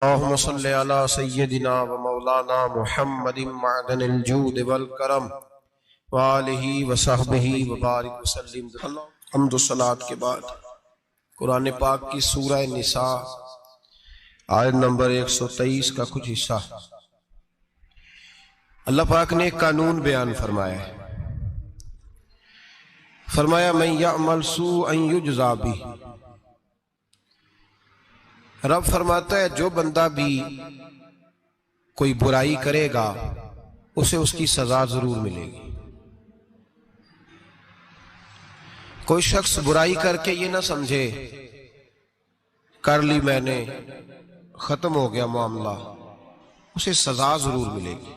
اللهم صل على سيدنا ومولانا محمد معدن الجود والکرم وآلہ وصحبہ وبارک وسلم۔ حمد و صلاۃ کے بعد قرآن پاک کی سورہ نساء آیت نمبر 123 کا کچھ حصہ اللہ پاک نے ایک قانون بیان فرمایا ہے۔ فرمایا من یعمل سوءا یجزا بہ، رب فرماتا ہے جو بندہ بھی کوئی برائی کرے گا اسے اس کی سزا ضرور ملے گی۔ کوئی شخص برائی کر کے یہ نہ سمجھے کر لی میں نے ختم ہو گیا معاملہ، اسے سزا ضرور ملے گی۔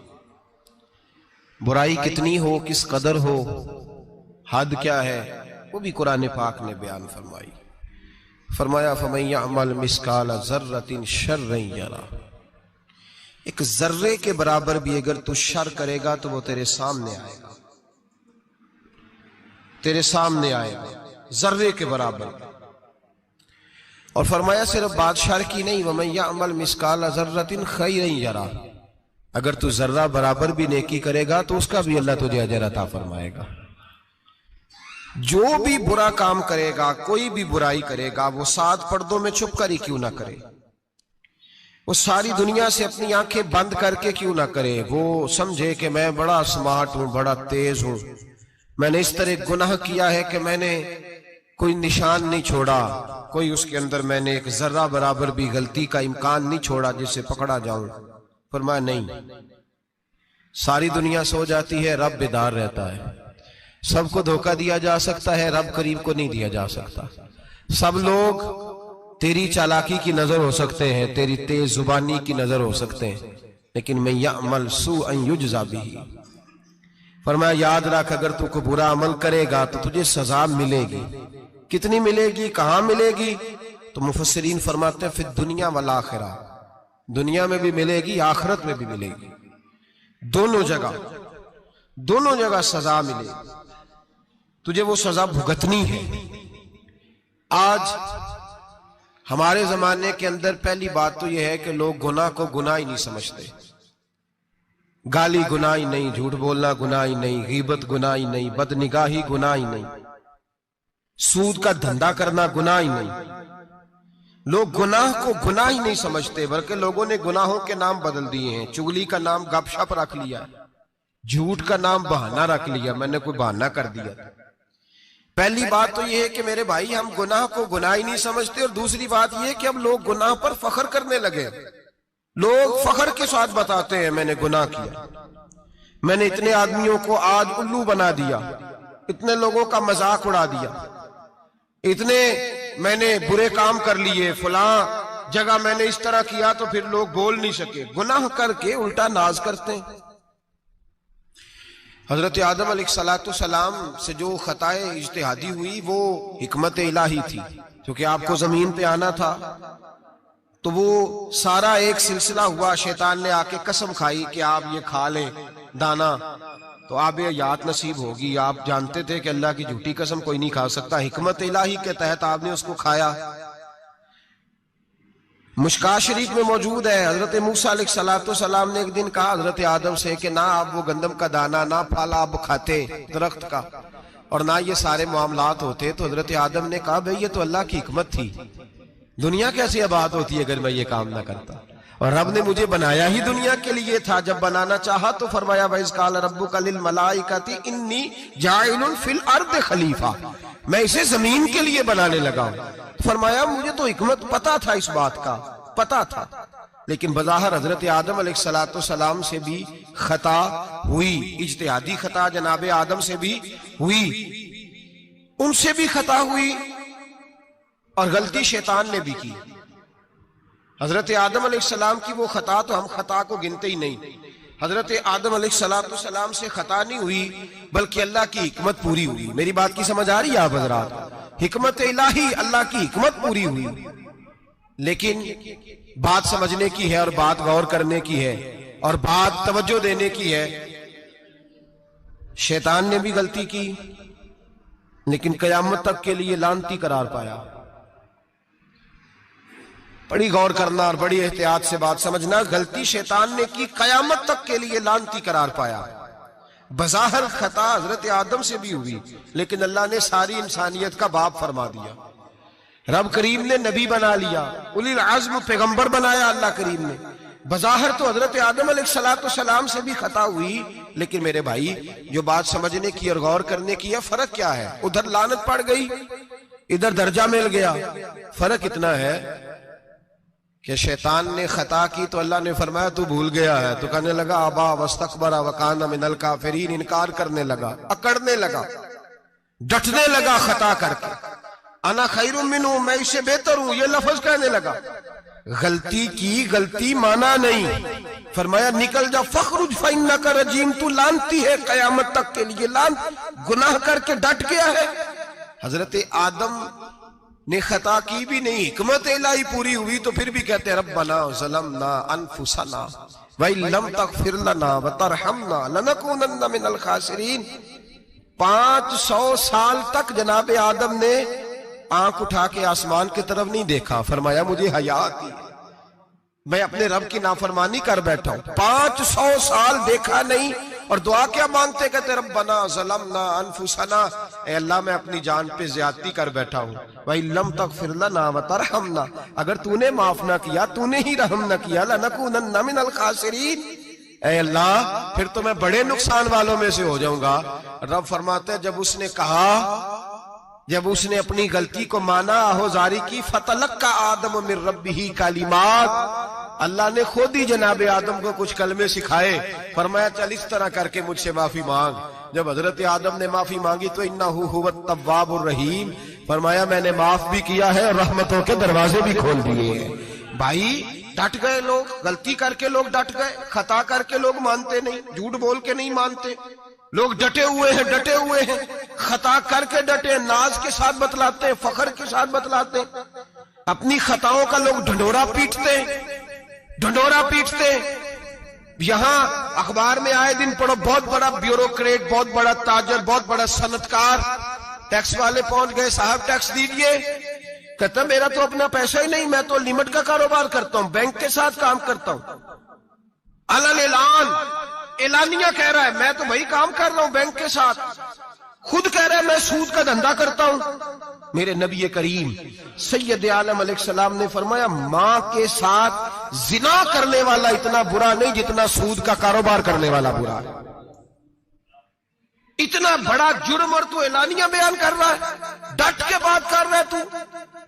برائی کتنی ہو، کس قدر ہو، حد کیا ہے، وہ بھی قرآن پاک نے بیان فرمائی۔ فرمایا فَمَن يَعْمَلْ مِثْقَالَ ذَرَّةٍ شَرًّا يَرَهُ، ایک ذرے کے برابر بھی اگر تو شر کرے گا تو وہ تیرے سامنے آئے گا، تیرے سامنے آئے گا ذرے کے برابر۔ اور فرمایا صرف بات شر کی نہیں، وَمَن يَعْمَلْ مِثْقَالَ ذَرَّةٍ خَيْرًا يَرَهُ، اگر تو ذرہ برابر بھی نیکی کرے گا تو اس کا بھی اللہ تجھے اجر عطا فرمائے گا۔ جو بھی برا کام کرے گا، کوئی بھی برائی کرے گا، وہ 7 پردوں میں چھپ کر ہی کیوں نہ کرے، وہ ساری دنیا سے اپنی آنکھیں بند کر کے کیوں نہ کرے، وہ سمجھے کہ میں بڑا سمارٹ ہوں، بڑا تیز ہوں، میں نے اس طرح گناہ کیا ہے کہ میں نے کوئی نشان نہیں چھوڑا، کوئی اس کے اندر میں نے ایک ذرہ برابر بھی غلطی کا امکان نہیں چھوڑا جس سے پکڑا جاؤں۔ فرمایا نہیں، ساری دنیا سو جاتی ہے، رب بیدار رہتا ہے۔ سب کو دھوکہ دیا جا سکتا ہے، رب قریب کو نہیں دیا جا سکتا۔ سب لوگ تیری چالاکی کی نظر ہو سکتے ہیں، تیری تیز زبانی کی نظر ہو سکتے ہیں، لیکن من یعمل سوءا یجزا بہ، فرمایا یاد رکھ اگر تو کوئی برا عمل کرے گا تو تجھے سزا ملے گی۔ کتنی ملے گی، کہاں ملے گی؟ تو مفسرین فرماتے ہیں فی الدنیا والآخرہ، دنیا میں بھی ملے گی، آخرت میں بھی ملے گی، دونوں جگہ سزا ملے گی، تجھے وہ سزا بھگتنی ہے۔ آج ہمارے زمانے کے اندر پہلی بات تو یہ ہے کہ لوگ گناہ کو گناہ ہی نہیں سمجھتے۔ گالی گناہ ہی نہیں، جھوٹ بولنا گناہ ہی نہیں، غیبت گناہ ہی نہیں، بد نگاہی گناہ ہی نہیں، سود کا دھندا کرنا گناہ ہی نہیں۔ لوگ گناہ کو گناہ ہی نہیں سمجھتے، بلکہ لوگوں نے گناہوں کے نام بدل دیے ہیں۔ چغلی کا نام گپ شپ رکھ لیا، جھوٹ کا نام بہانہ رکھ لیا، میں نے کوئی بہانہ کر دیا۔ پہلی بات تو یہ ہے کہ میرے بھائی ہم گناہ کو گناہ ہی نہیں سمجھتے، اور دوسری بات یہ ہے کہ اب لوگ گناہ پر فخر کرنے لگے۔ لوگ فخر کے ساتھ بتاتے ہیں میں نے گناہ کیا، میں نے اتنے آدمیوں کو آج الو بنا دیا، اتنے لوگوں کا مذاق اڑا دیا، اتنے میں نے برے کام کر لیے، فلاں جگہ میں نے اس طرح کیا تو پھر لوگ بول نہیں سکے۔ گناہ کر کے الٹا ناز کرتے ہیں۔ حضرت آدم علیہ السلام سے جو خطائے اجتہادی ہوئی وہ حکمت الہی تھی، کیونکہ آپ کو زمین پہ آنا تھا، تو وہ سارا ایک سلسلہ ہوا۔ شیطان نے آ کے قسم کھائی کہ آپ یہ کھا لیں دانا تو آپ یہ یاد نصیب ہوگی۔ آپ جانتے تھے کہ اللہ کی جھوٹی قسم کوئی نہیں کھا سکتا، حکمت الہی کے تحت آپ نے اس کو کھایا۔ مشکاہ شریف میں موجود ہے، حضرت موسیٰ علیہ السلام نے ایک دن کہا حضرت آدم سے کہ نہ آپ وہ گندم کا دانہ، نہ پھل آپ کھاتے درخت کا، اور نہ یہ سارے معاملات ہوتے۔ تو حضرت آدم نے کہا بھئی یہ تو اللہ کی حکمت تھی، دنیا کیسے آباد ہوتی ہے اگر میں یہ کام نہ کرتا، اور رب نے مجھے بنایا ہی دنیا کے لیے تھا۔ جب بنانا چاہا تو فرمایا وَإِذْ قَالَ رَبُّكَ لِلْمَلَائِكَةِ إِنِّي جَاعِلٌ فِي الْأَرْضِ خلیفہ، میں اسے زمین کے لیے بنانے لگا ہوں۔ فرمایا مجھے تو حکمت پتا تھا، اس بات کا پتا تھا، لیکن بظاہر حضرت آدم علیہ السلام سے بھی خطا ہوئی، اجتہادی خطا جناب آدم سے بھی ہوئی، ان سے بھی خطا ہوئی، اور غلطی شیطان نے بھی کی۔ حضرت آدم علیہ السلام کی وہ خطا تو ہم خطا کو گنتے ہی نہیں۔ حضرت آدم علیہ السلام سے خطا نہیں ہوئی بلکہ اللہ کی حکمت پوری ہوئی۔ میری بات کی سمجھ آ رہی ہے آپ حضرات؟ حکمت الہی، اللہ کی حکمت پوری ہوئی، لیکن بات سمجھنے کی ہے، اور بات غور کرنے کی ہے، اور بات توجہ دینے کی ہے۔ شیطان نے بھی غلطی کی لیکن قیامت تک کے لیے لعنتی قرار پایا۔ بڑی غور کرنا اور بڑی احتیاط سے بات سمجھنا. غلطی شیطان نے کی، قیامت تک کے لیے لعنتی قرار پایا. بظاہر خطا حضرت آدم سے بھی ہوئی، لیکن اللہ نے ساری انسانیت کا باپ فرما دیا. رب کریم نے نبی بنا لیا، اولی العزم پیغمبر بنایا اللہ کریم نے. بظاہر تو حضرت آدم علیہ السلام سے بھی خطا ہوئی، لیکن میرے بھائی جو بات سمجھنے کی اور غور کرنے کی ہے، فرق کیا ہے؟ ادھر لعنت پڑ گئی، ادھر درجہ مل گیا. فرق اتنا ہے کہ شیطان نے خطا کی تو اللہ نے فرمایا تو بھول گیا ہے، تو کہنے لگا ابا واستکبر وکان من الکافرین، انکار کرنے لگا، اکڑنے لگا، ڈٹنے لگا خطا کر کے. انا خیر منہ، میں اس سے بہتر ہوں، یہ لفظ کہنے لگا. غلطی کی، غلطی مانا نہیں. فرمایا نکل جا، فخرج فإنک رجیم، تو لعنتی ہے قیامت تک کے لیے. گناہ کر کے ڈٹ گیا ہے. حضرت آدم نے خطا کی بھی نہیں، حکمت الہی پوری ہوئی تو پھر بھی کہتے ربنا ظلمنا انفسنا وَإِن لَمْ تَغْفِرْ لَنَا وَتَرْحَمْنَا لَنَكُونَنَّ مِنَ الْخَاسِرِينَ. 500 سال تک جناب آدم نے آنکھ اٹھا کے آسمان کی طرف نہیں دیکھا. فرمایا مجھے حیا آتی ہے، میں اپنے رب کی نافرمانی کر بیٹھا ہوں. 500 سال دیکھا نہیں، اور دعا کیا مانگتے؟ کہتے ربنا ظلمنا انفسنا، اے اللہ میں اپنی جان پہ زیادتی کر بیٹھا ہوں. وَإِن لَمْ تَغْفِرْ لَنَا وَتَرْحَمْنَا، اگر تو نے معاف نہ کیا، تو نے ہی رحم نہ کیا، لَنَكُونَنَّ مِنَ الْخَاسِرِينَ، اے اللہ پھر تو میں بڑے نقصان والوں میں سے ہو جاؤں گا. رب فرماتے جب اس نے کہا، جب اس نے اپنی غلطی کو مانا، آہوزاری کی، فَتَلَقَّى آدَمُ مِن رَبِّهِ کَلِمَاتٍ، اللہ نے خود ہی جناب آدم کو کچھ کلمے سکھائے. فرمایا چل اس طرح کر کے مجھ سے معافی مانگ. جب حضرت آدم نے معافی مانگی تو انہو هو التواب الرحیم، فرمایا میں نے معاف بھی کیا ہے اور رحمتوں کے دروازے بھی کھول دیے ہیں. بھائی ڈٹ گئے لوگ، غلطی کر کے لوگ ڈٹ گئے، خطا کر کے لوگ مانتے نہیں، جھوٹ بول کے نہیں مانتے. لوگ ڈٹے ہوئے ہیں، خطا کر کے ڈٹے، ناز کے ساتھ بتلاتے ہیں، فخر کے ساتھ بتلاتے ہیں. اپنی خطاؤں کا لوگ ڈھنڈورا پیٹتے. یہاں اخبار میں آئے دن پڑھو، بہت بڑا بیوروکریٹ، بہت بڑا تاجر، بہت بڑا صنعتکار، ٹیکس والے پہنچ گئے، صاحب ٹیکس دیجئے. کہتا میرا تو اپنا پیسہ ہی نہیں، میں تو لمٹ کا کاروبار کرتا ہوں، بینک کے ساتھ کام کرتا ہوں. اعلانیہ کہہ رہا ہے میں تو بھائی کام کر رہا ہوں بینک کے ساتھ، خود کہہ رہا ہے میں سود کا دھندا کرتا ہوں. میرے نبی کریم سید عالم علیہ السلام نے فرمایا ماں کے ساتھ زنا کرنے والا اتنا برا نہیں جتنا سود کا کاروبار کرنے والا برا ہے. اتنا بڑا جرم اور تو اعلانیہ بیان کر رہا ہے، ڈٹ کے بات کر رہا ہے تو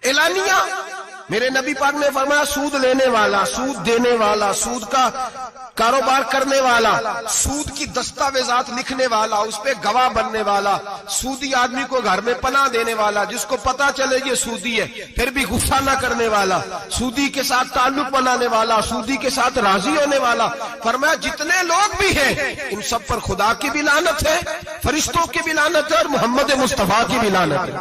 اعلانیہ. میرے نبی پاک نے فرمایا سود لینے والا، سود دینے والا، سود کا کاروبار کرنے والا، سود کی دستاویزات لکھنے والا، اس پہ گواہ بننے والا، سودی آدمی کو گھر میں پناہ دینے والا، جس کو پتا چلے یہ سودی ہے پھر بھی غصہ نہ کرنے والا، سودی کے ساتھ تعلق بنانے والا، سودی کے ساتھ راضی ہونے والا. فرمایا جتنے لوگ بھی ہیں ان سب پر خدا کی بھی لعنت ہے، فرشتوں کی بھی لعنت ہے، اور محمد مصطفیٰ کی بھی لعنت ہے.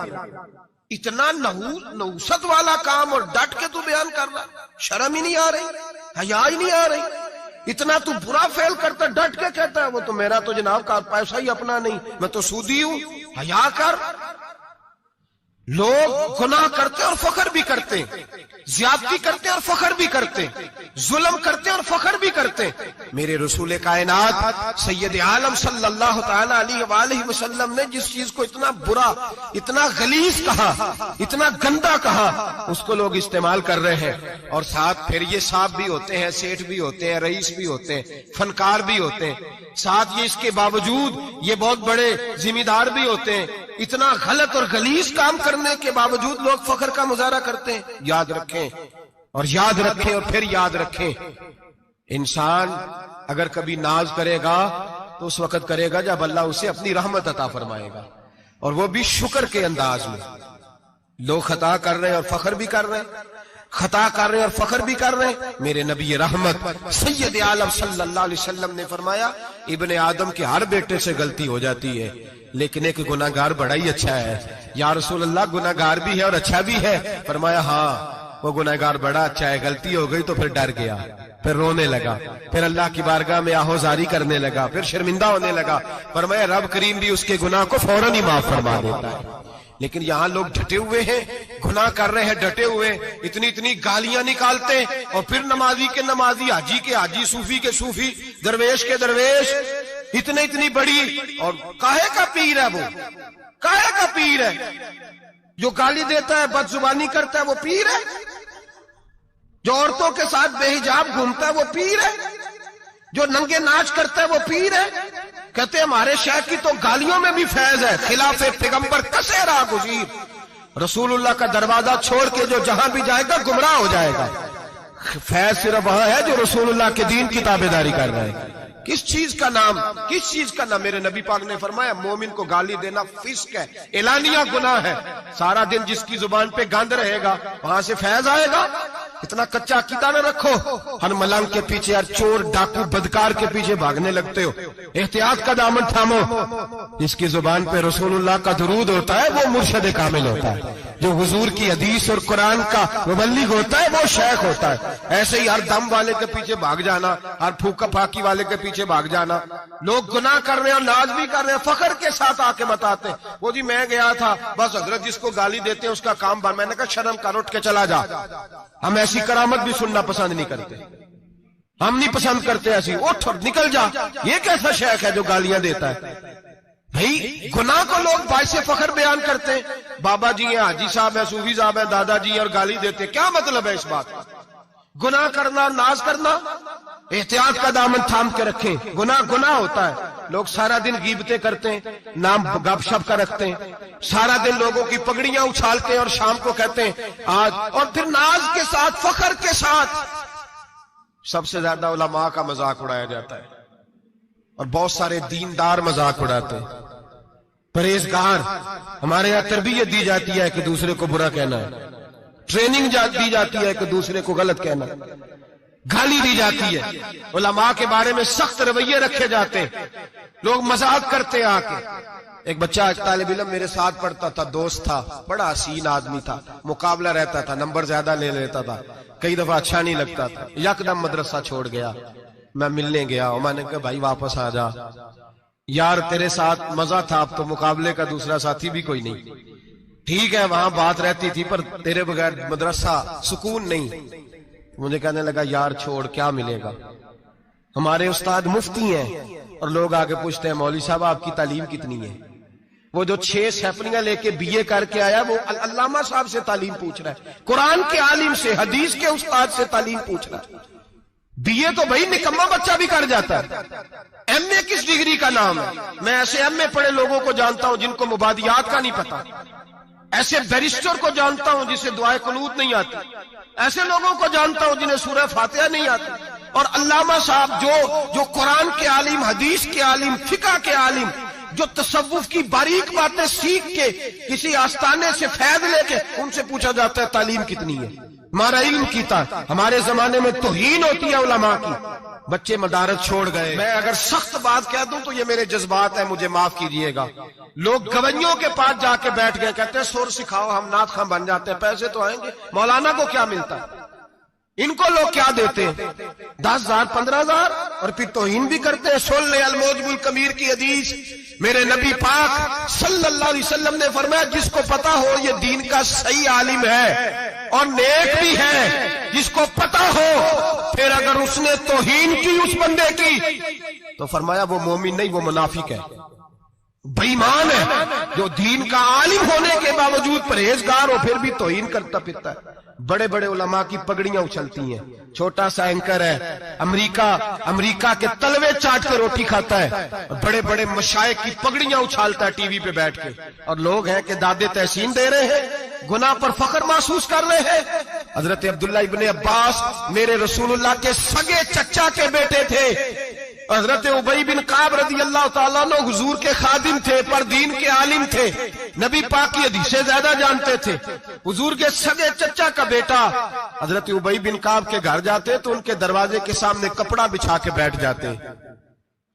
اتنا نحوست والا کام اور ڈٹ کے تو بیان کر رہا، شرم ہی نہیں آ رہی، حیا ہی نہیں آ رہی. اتنا تو برا فعل کرتا، ڈٹ کے کہتا ہے وہ تو میرا تو جناب کا پیسہ ہی اپنا نہیں، میں تو سودی ہوں. حیا کر. لوگ گناہ کرتے اور فخر بھی کرتے، زیادتی کرتے اور فخر بھی کرتے، ظلم کرتے اور فخر بھی کرتے. میرے رسول کائنات سید عالم صلی اللہ تعالی علیہ وآلہ وسلم نے جس چیز کو اتنا برا، اتنا غلیظ کہا، اتنا گندا کہا، اس کو لوگ استعمال کر رہے ہیں. اور ساتھ پھر یہ صاحب بھی ہوتے ہیں، سیٹھ بھی ہوتے ہیں، رئیس بھی ہوتے ہیں، فنکار بھی ہوتے ہیں، ساتھ یہ اس کے باوجود یہ بہت بڑے ذمہ دار بھی ہوتے ہیں. اتنا غلط اور غلیظ کام کرنے کے باوجود لوگ فخر کا مظاہرہ کرتے ہیں. یاد رکھیں اور یاد رکھیں اور پھر یاد رکھیں، انسان اگر کبھی ناز کرے گا تو اس وقت کرے گا جب اللہ اسے اپنی رحمت عطا فرمائے گا، اور وہ بھی شکر کے انداز میں. لوگ خطا کر رہے ہیں اور فخر بھی کر رہے ہیں، خطا کر رہے ہیں اور فخر بھی کر رہے ہیں. میرے نبی رحمت سید عالم صلی اللہ علیہ وسلم نے فرمایا ابن آدم کے ہر بیٹے سے غلطی ہو جاتی ہے، لیکن ایک گناہگار بڑا ہی اچھا ہے. یا رسول اللہ گناہگار بھی ہے اور اچھا بھی ہے؟ فرمایا ہاں وہ گناہگار بڑا اچھا ہے، غلطی ہو گئی تو پھر ڈر گیا، پھر رونے لگا، پھر اللہ کی بارگاہ میں آہوزاری کرنے لگا، پھر شرمندہ ہونے لگا. فرمایا رب کریم بھی اس کے گناہ کو فوراً ہی معاف فرما دیتا ہے. لیکن یہاں لوگ ڈٹے ہوئے ہیں، گناہ کر رہے ہیں ڈٹے ہوئے، اتنی اتنی گالیاں نکالتے ہیں، اور پھر نمازی کے نمازی، حاجی کے حاجی، صوفی کے صوفی، درویش کے درویش، اتنی بڑی، اور کاہے کا پیر ہے وہ؟ کاہے کا پیر ہے؟ جو گالی دیتا ہے، بد زبانی کرتا ہے، وہ پیر ہے؟ جو عورتوں کے ساتھ بے حجاب گھومتا ہے، وہ پیر ہے؟ جو ننگے ناچ کرتا ہے، وہ پیر ہے؟ کہتے ہیں ہمارے شیخ کی تو گالیوں میں بھی فیض ہے، خلاف پیغمبر کسے راہ گزیر، رسول اللہ کا دروازہ چھوڑ کے جو جہاں بھی جائے گا گمراہ ہو جائے گا۔ فیض صرف وہاں ہے جو رسول اللہ کے دین کی تابعداری کر رہے ہیں۔ کس چیز کا نام، کس چیز کا نام؟ میرے نبی پاک نے فرمایا مومن کو گالی دینا فسق ہے، اعلانیہ گناہ ہے۔ سارا دن جس کی زبان پہ گند رہے گا وہاں سے فیض آئے گا؟ اتنا کچا عقیدہ نہ رکھو، ہر ملنگ کے پیچھے، ہر چور ڈاکو بدکار کے پیچھے بھاگنے لگتے ہو۔ احتیاط کا دامن تھامو، جس کی زبان پہ رسول اللہ کا درود ہوتا ہے وہ مرشد کامل ہوتا ہے، جو حضور کی حدیث اور قرآن کا مبلغ ہوتا ہے وہ شیخ ہوتا ہے۔ ایسے ہی ہر دم والے کے پیچھے بھاگ جانا، ہر پھوکا پھاکی والے کے پیچھے بھاگ جانا۔ لوگ گناہ کر رہے ہیں اور ناز بھی کر رہے ہیں، فخر کے ساتھ آ کے بتاتے ہیں وہ جی میں گیا تھا، بس حضرت جس کو گالی دیتے ہیں اس کا کام بن۔ میں نے کہا شرم کر، اٹھ کے چلا جا۔ ہم ایسی کرامت بھی سننا پسند نہیں کرتے، ہم نہیں پسند کرتے ایسی، اٹھ اور نکل جا۔ یہ کیسا شیخ ہے جو گالیاں دیتا ہے؟ بھئی گناہ کو لوگ باعث فخر بیان کرتے ہیں، بابا جی ہیں، حاجی صاحب ہیں، صوفی صاحب ہیں، دادا جی ہیں، اور گالی دیتے ہیں۔ کیا مطلب ہے اس بات کا؟ گناہ کرنا، ناز کرنا، احتیاط کا دامن تھام کے رکھیں۔ گناہ ہوتا ہے، لوگ سارا دن غیبتیں کرتے ہیں، نام گپ شپ کا رکھتے ہیں، سارا دن لوگوں کی پگڑیاں اچھالتے ہیں اور شام کو کہتے ہیں آج، اور پھر ناز کے ساتھ، فخر کے ساتھ۔ سب سے زیادہ علماء کا مذاق اڑایا جاتا ہے، اور بہت سارے دیندار مذاق اڑاتے ہیں، پرہیزگار۔ ہمارے یہاں تربیت دی جاتی ہے کہ دوسرے کو برا کہنا ہے، ٹریننگ دی جاتی ہے کہ دوسرے کو غلط کہنا، گالی دی جاتی ہے، علماء کے بارے میں سخت رویے رکھے جاتے ہیں، لوگ مذاق کرتے ہیں آ کے۔ ایک بچہ، ایک طالب علم میرے ساتھ پڑھتا تھا، دوست تھا، بڑا حسین آدمی تھا، مقابلہ رہتا تھا، نمبر زیادہ لے لیتا تھا، کئی دفعہ اچھا نہیں لگتا تھا، یکدم مدرسہ چھوڑ گیا۔ میں ملنے گیا اور میں نے کہا بھائی واپس آ جا یار، تیرے ساتھ مزہ تھا، اب تو مقابلے کا دوسرا ساتھی بھی کوئی نہیں۔ ٹھیک ہے وہاں بات رہتی تھی پر تیرے بغیر مدرسہ سکون نہیں۔ مجھے کہنے لگا یار چھوڑ، کیا ملے گا؟ ہمارے استاد مفتی ہیں اور لوگ آگے پوچھتے ہیں مولوی صاحب آپ کی تعلیم کتنی ہے؟ وہ جو 6 سیفلیاں لے کے بی اے کر کے آیا وہ علامہ صاحب سے تعلیم پوچھ رہا ہے، قرآن کے عالم سے، حدیث کے استاد سے تعلیم پوچھ رہا ہے۔ بی اے تو بھائی نکمہ بچہ بھی کر جاتا ہے، ایم اے کس ڈگری کا نام ہے؟ میں ایسے ایم اے پڑھے لوگوں کو جانتا ہوں جن کو مبادیات کا نہیں پتا، ایسے بیرسٹر کو جانتا ہوں جسے دعائے قنوت نہیں آتی، ایسے لوگوں کو جانتا ہوں جنہیں سورہ فاتحہ نہیں آتی۔ اور علامہ صاحب جو قرآن کے عالم، حدیث کے عالم، فقہ کے عالم، جو تصوف کی باریک باتیں سیکھ کے کسی آستانے سے فیض لے کے، ان سے پوچھا جاتا ہے تعلیم کتنی ہے؟ ہمارا علم کیتا۔ ہمارے زمانے میں توہین ہوتی ہے علماء کی، بچے مدارس چھوڑ گئے۔ میں اگر سخت بات کہہ دوں تو یہ میرے جذبات ہیں، مجھے معاف کیجئے گا۔ لوگ گویوں کے پاس جا کے بیٹھ گئے، کہتے ہیں سر سکھاؤ، ہم نعت خواں بن جاتے ہیں، پیسے تو آئیں گے۔ مولانا کو کیا ملتا ہے؟ ان کو لوگ کیا دیتے ہیں؟ 10,000 15,000، اور پھر توہین بھی کرتے ہیں۔ سن لے الموجب الکبیر کی حدیث، میرے نبی پاک صلی اللہ علیہ وسلم نے فرمایا جس کو پتا ہو یہ دین کا صحیح عالم ہے اور نیک بھی ہے، جس کو پتا ہو، پھر اگر اس نے توہین کی اس بندے کی تو فرمایا وہ مومن نہیں، وہ منافق ہے، بے ایمان ہے۔ جو دین کا عالم ہونے کے باوجود پرہیزگار ہو پھر بھی توہین کرتا پھرتا ہے۔ بڑے بڑے علماء کی پگڑیاں اچھلتی ہیں، چھوٹا سا اینکر ہے امریکہ کے تلوے چاٹ کے روٹی کھاتا ہے، بڑے بڑے مشائخ کی پگڑیاں اچھالتا ہے ٹی وی پہ بیٹھ کے، اور لوگ ہیں کہ دادے تحسین دے رہے ہیں، گناہ پر فخر محسوس کر رہے ہیں۔ حضرت عبداللہ ابن عباس میرے رسول اللہ کے سگے چچا کے بیٹے تھے، حضرت ابی بن کعب رضی اللہ تعالیٰ عنہ حضور کے خادم تھے، پر دین کے عالم تھے، نبی پاک کی حدیثیں زیادہ جانتے تھے۔ حضور کے سگے چچا کا بیٹا حضرت ابی بن کعب کے گھر جاتے تو ان کے دروازے کے سامنے کپڑا بچھا کے بیٹھ جاتے۔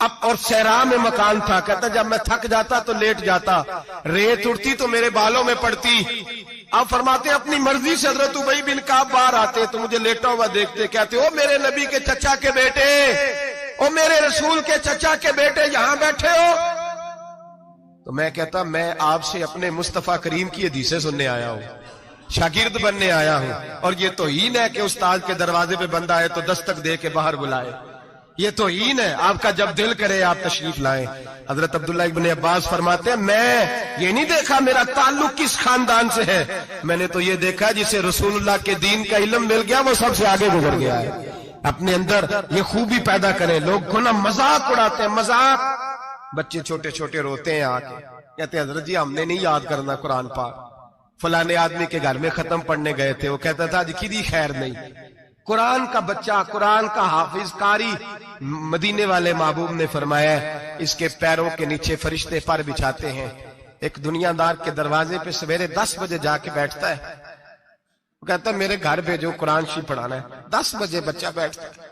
اب اور صحرا میں مکان تھا، کہتا جب میں تھک جاتا تو لیٹ جاتا، ریت اڑتی تو میرے بالوں میں پڑتی۔ اب فرماتے اپنی مرضی سے حضرت ابی بن کعب باہر آتے تو مجھے لیٹا ہوا دیکھتے، کہتے او میرے نبی کے چچا کے بیٹے، او میرے رسول کے چچا کے بیٹے، یہاں بیٹھے ہو؟ تو میں کہتا میں آپ سے اپنے مصطفیٰ کریم کی حدیثیں سننے آیا ہوں، شاگرد بننے آیا ہوں، اور یہ توہین ہے کہ استاد کے دروازے پہ بندہ آئے تو دستک دے کے باہر بلائے، یہ توہین ہے۔ آپ کا جب دل کرے آپ تشریف لائیں۔ حضرت عبداللہ ابن عباس فرماتے ہیں میں یہ نہیں دیکھا میرا تعلق کس خاندان سے ہے، میں نے تو یہ دیکھا جسے رسول اللہ کے دین کا علم مل گیا وہ سب سے آگے گزر گیا ہے۔ اپنے اندر یہ خوبی پیدا کریں۔ لوگ گناہ مذاق اڑاتے ہیں، مذاق، بچے چھوٹے چھوٹے روتے ہیں آ کے، کہتے ہیں حضرت جی ہم نے نہیں یاد کرنا قرآن پاک، فلانے آدمی کے گھر میں ختم پڑھنے گئے تھے، وہ کہتا تھا آج کدی خیر نہیں۔ قرآن کا بچہ، قرآن کا حافظ قاری، مدینے والے محبوب نے فرمایا اس کے پیروں کے نیچے فرشتے پر بچھاتے ہیں۔ ایک دنیا دار کے دروازے پہ سویرے 10 بجے جا کے بیٹھتا ہے، وہ کہتا ہے میرے گھر بھیجو قرآن شریف پڑھانا ہے۔ 10 بجے بچہ بیٹھتا ہے،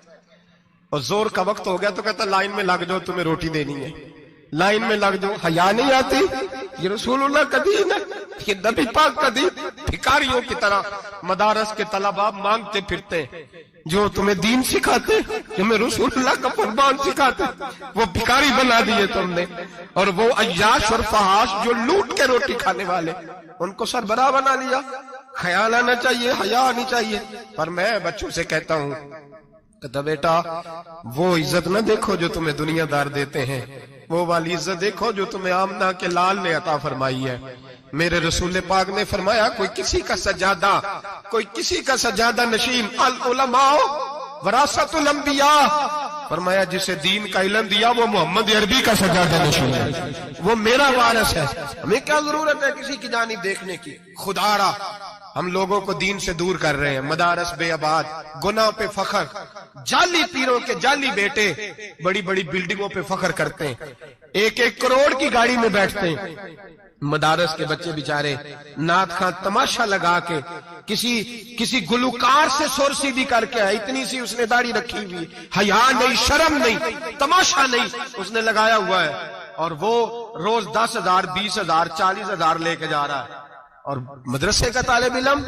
اور زور کا وقت ہو گیا تو کہتا لائن میں لگ جاؤ تمہیں روٹی دینی ہے، لائن میں لگ جاؤ۔ حیا نہیں آتی؟ یہ رسول اللہ کا دین ہے، یہ نبی پاک کا دین۔ بھکاریوں کی طرح مدارس کے طلباء مانگتے پھرتے ہیں، جو تمہیں دین سکھاتے، تمہیں رسول اللہ کا فرمان سکھاتے، وہ بھکاری بنا دیے تم نے۔ اور وہ عیاش اور فحاش جو لوٹ کے روٹی کھانے والے، ان کو سربراہ بنا لیا۔ خیال آنا چاہیے، حیا آنی چاہیے۔ پر میں بچوں سے کہتا ہوں کہتا بیٹا وہ عزت نہ دیکھو جو تمہیں دنیا دار دیتے ہیں، وہ والی عزت دیکھو جو تمہیں آمنہ کے لال نے عطا فرمائی ہے۔ میرے رسول پاک نے فرمایا کوئی کسی کا سجادہ، کوئی کسی کا سجادہ نشین، العلماء وراثت الانبیاء، فرمایا جسے دین کا علم دیا وہ محمد عربی کا سجادہ نشین ہے، وہ میرا وارث ہے۔ ہمیں کیا ضرورت ہے کسی کی جانب دیکھنے کی؟ خدا را ہم لوگوں کو دین سے دور کر رہے ہیں، مدارس بے آباد، گناہ پہ فخر، جعلی پیروں کے جعلی بیٹے بڑی بڑی بلڈنگوں پہ فخر کرتے ہیں، 1-1 کروڑ کی گاڑی میں بیٹھتے ہیں۔ مدارس کے بچے بیچارے نعت خواں تماشا لگا کے کسی گلوکار سے سر سیدھی کر کے آئے، اتنی سی اس نے داڑھی رکھی ہوئی، حیا نہیں، شرم نہیں، تماشا نہیں، اس نے لگایا ہوا ہے، اور وہ روز 10,000 20,000 40,000 لے کے جا رہا ہے۔ اور مدرسے کا طالب علم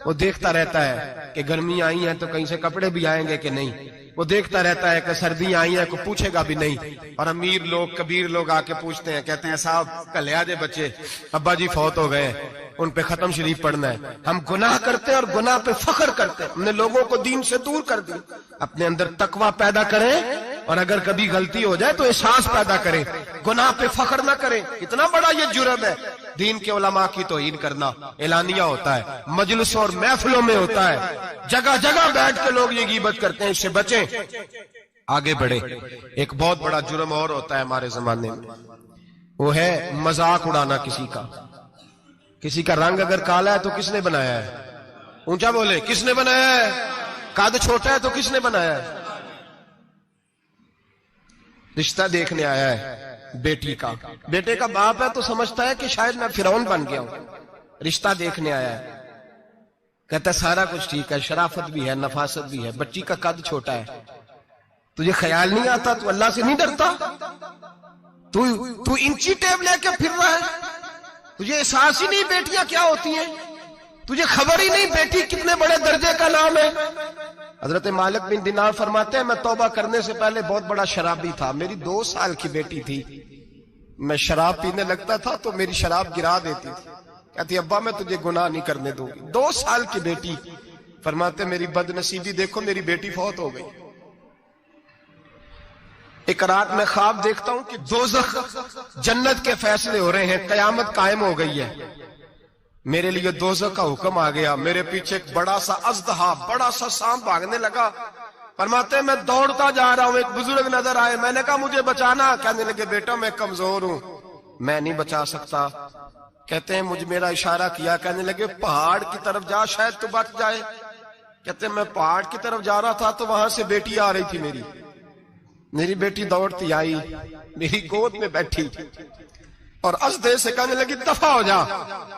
وہ دیکھتا رہتا ہے کہ گرمی آئی ہیں تو کہیں سے کپڑے بھی آئیں گے کہ نہیں، وہ دیکھتا رہتا ہے کہ سردی آئی ہیں کوئی پوچھے گا بھی نہیں۔ اور امیر لوگ کبیر لوگ آ کے پوچھتے ہیں، کہتے ہیں صاحب کل لے آجے بچے، ابا جی فوت ہو گئے، ان پہ ختم شریف پڑھنا ہے۔ ہم گناہ کرتے ہیں اور گناہ پہ فخر کرتے ہیں، ہم نے لوگوں کو دین سے دور کر دی۔ اپنے اندر تقوی پیدا کریں، اور اگر کبھی غلطی ہو جائے تو احساس پیدا کریں، گناہ پہ فخر نہ کریں۔ کتنا بڑا یہ جرم ہے دین کے علماء کی توہین کرنا۔ اعلانیہ ہوتا ہے، مجلسوں اور محفلوں میں ہوتا ہے، جگہ جگہ بیٹھ کے لوگ یہ غیبت کرتے ہیں، اس سے بچیں، آگے بڑھیں۔ ایک بہت بڑا جرم اور ہوتا ہے ہمارے زمانے میں، وہ ہے مذاق اڑانا کسی کا۔ کسی کا رنگ اگر کالا ہے تو کس نے بنایا ہے؟ اونچا بولے، کس نے بنایا ہے؟ قد چھوٹا ہے تو کس نے بنایا ہے؟ رشتہ دیکھنے آیا ہے بیٹی کا، بیٹے کا باپ ہے تو سمجھتا ہے کہ شاید میں فرعون بن گیا ہوں، رشتہ دیکھنے آیا ہے، کہتا ہے سارا کچھ ٹھیک ہے، شرافت بھی ہے، نفاست بھی ہے، بچی کا قد چھوٹا ہے۔ تجھے خیال نہیں آتا؟ تو اللہ سے نہیں ڈرتا؟ تو انچی ٹیپ لے کے پھر رہا ہے، تجھے احساس ہی نہیں بیٹیاں کیا ہوتی ہیں، تجھے خبر ہی نہیں بیٹی کتنے بڑے درجے کا نام ہے۔ حضرت مالک بن دینار فرماتے ہیں میں توبہ کرنے سے پہلے بہت بڑا شرابی تھا، میری 2 سال کی بیٹی تھی، میں شراب پینے لگتا تھا تو میری شراب گرا دیتی تھی، کہتی ابا میں تجھے گناہ نہیں کرنے دوں گی۔ 2 سال کی بیٹی، فرماتے میری بد نصیبی دیکھو میری بیٹی فوت ہو گئی۔ ایک رات میں خواب دیکھتا ہوں کہ دوزخ جنت کے فیصلے ہو رہے ہیں، قیامت قائم ہو گئی ہے، میرے لیے دوزخ کا حکم آ گیا، میرے پیچھے ایک بڑا سا اژدہا، بڑا سا سانپ بھاگنے لگا۔ فرماتے ہیں میں دوڑتا جا رہا ہوں، ایک بزرگ نظر آئے، میں نے کہا مجھے بچانا، کہنے لگے بیٹا میں کمزور ہوں، میں نہیں بچا سکتا۔ کہتے ہیں مجھ میرا اشارہ کیا، کہنے لگے پہاڑ کی طرف جا شاید تو بچ جائے۔ کہتے ہیں میں پہاڑ کی طرف جا رہا تھا تو وہاں سے بیٹی آ رہی تھی، میری بیٹی دوڑتی آئی، میری گود میں بیٹھی اور اژدہے سے کہنے لگی دفع ہو جا،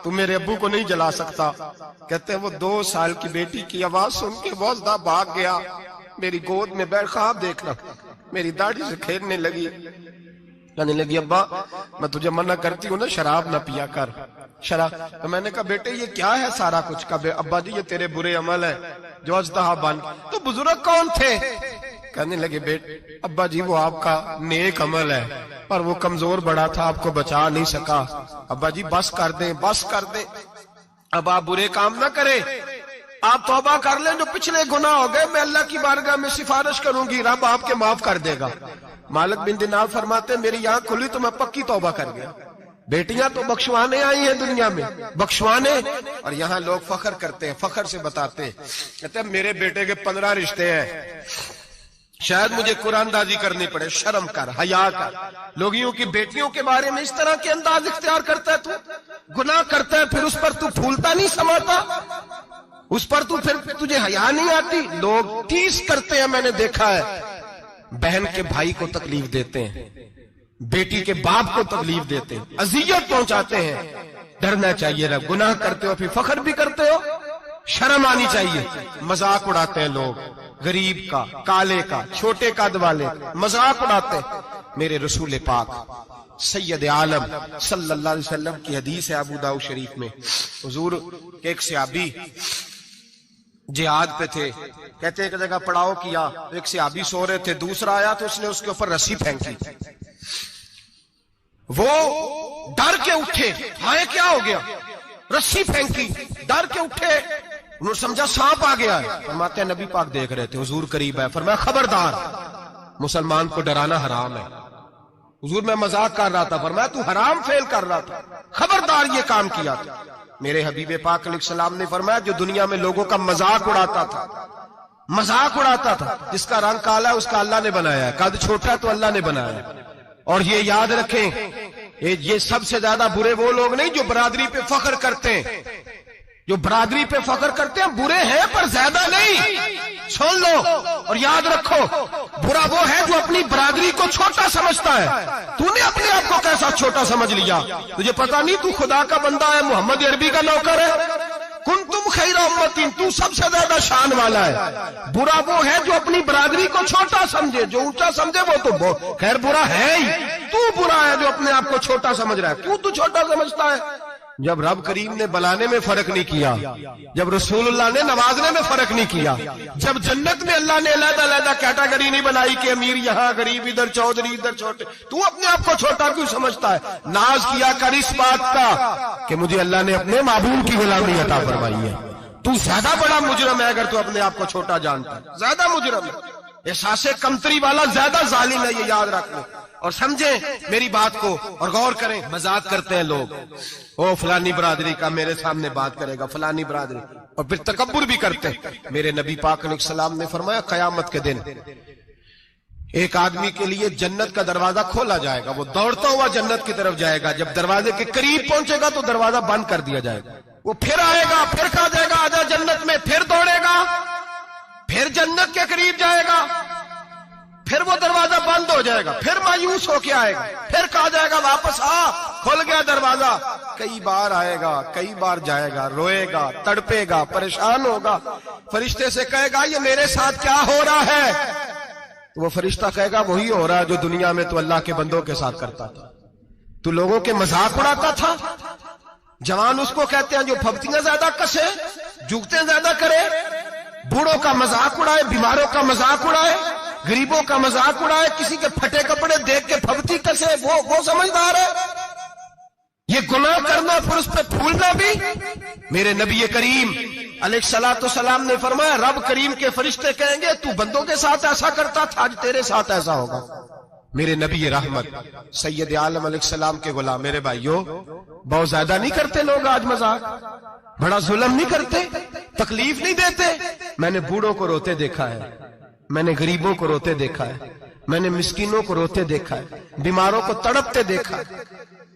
تو میرے ابو کو نہیں جلا سکتا۔ کہتے ہیں وہ 2 سال کی بیٹی کی آواز سن کے وہ اژدہا بھاگ گیا، میری گود میں بیٹھ خواب دیکھنا، میری داڑھی سے کھیلنے لگی، کہنے لگی ابا میں تجھے منع کرتی ہوں نا شراب نہ پیا کر، شراب۔ تو میں نے کہا بیٹے یہ کیا ہے سارا کچھ؟ کہا ابا جی یہ تیرے برے عمل ہے جو اژدہا بن۔ تو بزرگ کون تھے؟ کہنے لگے بیٹے ابا جی وہ آپ کا نیک عمل ہے پر وہ کمزور بڑا تھا آپ کو بچا نہیں سکا. ابا جی بس کر دیں بس کر دیں, اب آپ برے کام نہ کریں, آپ توبہ کر لیں, جو پچھلے گناہ ہو گئے میں اللہ کی بارگاہ میں سفارش کروں گی, رب آپ کے معاف کر دے گا. مالک بن دینار فرماتے میری آنکھ کھلی تو میں پکی توبہ کر گیا. بیٹیاں تو بخشوانے آئی ہیں دنیا میں, بخشوانے, اور یہاں لوگ فخر کرتے ہیں, فخر سے بتاتے ہیں, کہتے ہیں میرے بیٹے کے 15 رشتے ہیں, شاید مجھے قرآن دازی کرنی پڑے. شرم کر, حیا کر. لوگیوں کی بیٹیوں کے بارے میں اس طرح کے انداز اختیار کرتا ہے, تو گناہ کرتا ہے پھر اس پر تو پھولتا نہیں سماتا, اس پر تو پھر تجھے حیا نہیں آتی. لوگ ٹیز کرتے ہیں, میں نے دیکھا ہے, بہن کے بھائی کو تکلیف دیتے ہیں, بیٹی کے باپ کو تکلیف دیتے ہیں, اذیت پہنچاتے ہیں. ڈرنا چاہیے رب. گناہ کرتے ہو پھر فخر بھی کرتے ہو, شرم آنی چاہیے. مذاق اڑاتے ہیں لوگ, غریب کا, کالے کا, چھوٹے قد والے مذاق اڑاتے ہیں. میرے رسول پاک سید عالم صلی اللہ علیہ وسلم کی حدیث ہے ابو داؤد شریف میں, حضور کے ایک صحابی جہاد پہ تھے, کہتے ہیں ایک جگہ پڑاؤ کیا, ایک صحابی سو رہے تھے, دوسرا آیا تو اس نے اس کے اوپر رسی پھینکی. وہ ڈر کے اٹھے, ہائے کیا ہو گیا, رسی پھینکی, ڈر کے اٹھے, انہوں نے سمجھا سانپ آ گیا ہے. فرماتے ہیں نبی پاک دیکھ رہے تھے, حضور قریب ہے, فرمایا خبردار مسلمان کو ڈرانا حرام ہے. حضور میں مذاق کر رہا تھا, فرمایا تو حرام فعل کر رہا تھا, خبردار یہ کام کیا تھا. میرے حبیب پاک علیہ السلام نے فرمایا جو دنیا میں لوگوں کا مذاق اڑاتا تھا, مذاق اڑاتا تھا, جس کا رنگ کالا ہے اس کا اللہ نے بنایا ہے, قد چھوٹا تو اللہ نے بنایا ہے. اور یہ یاد رکھیں یہ سب سے زیادہ برے وہ لوگ نہیں جو برادری پہ فخر کرتے ہیں, جو برادری پہ فخر کرتے ہیں برے ہیں پر زیادہ نہیں. سن لو اور یاد رکھو, برا وہ ہے جو اپنی برادری کو چھوٹا سمجھتا ہے. تو نے اپنے آپ کو کیسا چھوٹا سمجھ لیا, تجھے پتا نہیں تو خدا کا بندہ ہے, محمد عربی کا نوکر ہے. کنتم خیر امتین, تو سب سے زیادہ شان والا ہے. برا وہ ہے جو اپنی برادری کو چھوٹا سمجھے, جو اونچا سمجھے وہ تو خیر برا ہے ہی. تو برا ہے جو اپنے آپ کو چھوٹا سمجھ رہا ہے. کیوں تو چھوٹا سمجھتا ہے؟ جب رب کریم نے بلانے میں فرق نہیں کیا, جب رسول اللہ نے نوازنے میں فرق نہیں کیا, جب جنت میں اللہ نے علیحدہ علیحدہ کیٹیگری نہیں بنائی کہ امیر یہاں, غریب ادھر, چودھری ادھر, چھوٹے, تو اپنے آپ کو چھوٹا کیوں سمجھتا ہے؟ ناز کیا کر اس بات کا کہ مجھے اللہ نے اپنے معبود کی غلامی عطا فرمائی ہے. تو زیادہ بڑا مجرم ہے اگر تو اپنے آپ کو چھوٹا جانتا ہے, زیادہ مجرم ہے. احساس کمتری والا زیادہ ظالم ہے, یہ یاد رکھ لیں اور سمجھیں میری بات کو اور غور کریں. مذاق کرتے ہیں لوگ, او فلانی برادری کا میرے سامنے بات کرے گا, فلانی برادری, اور پھر تکبر بھی کرتے ہیں. میرے نبی پاک علیہ السلام نے فرمایا قیامت کے دن ایک آدمی کے لیے جنت کا دروازہ کھولا جائے گا, وہ دوڑتا ہوا جنت کی طرف جائے گا. جب دروازے کے قریب پہنچے گا تو دروازہ بند کر دیا جائے گا. وہ پھر آئے گا, پھر کہا جائے گا آجا جنت میں, پھر دوڑے گا, پھر جنت کے قریب جائے گا, پھر وہ دروازہ بند ہو جائے گا, پھر مایوس ہو کے آئے گا, پھر کہا جائے گا واپس آ, کھل گیا دروازہ. کئی بار آئے گا, کئی بار جائے گا, روئے گا, تڑپے گا, پریشان ہوگا. فرشتے سے کہے گا یہ میرے ساتھ کیا ہو رہا ہے؟ تو وہ فرشتہ کہے گا وہی ہو رہا ہے جو دنیا میں تو اللہ کے بندوں کے ساتھ کرتا تھا. تو لوگوں کے مذاق اڑاتا تھا. جوان اس کو کہتے ہیں جو پھپتیاں زیادہ کسے, جگتے زیادہ کرے, بوڑھوں کا مذاق اڑائے, بیماروں کا مذاق اڑائے, غریبوں کا مذاق اڑائے, کسی کے پھٹے کپڑے دیکھ کے پھپتی کسے, وہ سمجھدار ہے. یہ گناہ کرنا پھر اس پہ پھولنا بھی. میرے نبی کریم علیہ الصلوۃ والسلام نے فرمایا رب کریم کے فرشتے کہیں گے تو بندوں کے ساتھ ایسا کرتا تھا, آج تیرے ساتھ ایسا ہوگا. میرے نبی رحمت سید عالم علیہ السلام کے غلام, میرے بھائیوں بہت زیادہ نہیں کرتے لوگ آج مذاق, بڑا ظلم نہیں کرتے, تکلیف نہیں دیتے. میں نے بوڑھوں کو روتے دیکھا ہے, میں نے غریبوں کو روتے دیکھا ہے, میں نے مسکینوں کو روتے دیکھا ہے, بیماروں کو تڑپتے دیکھا ہے.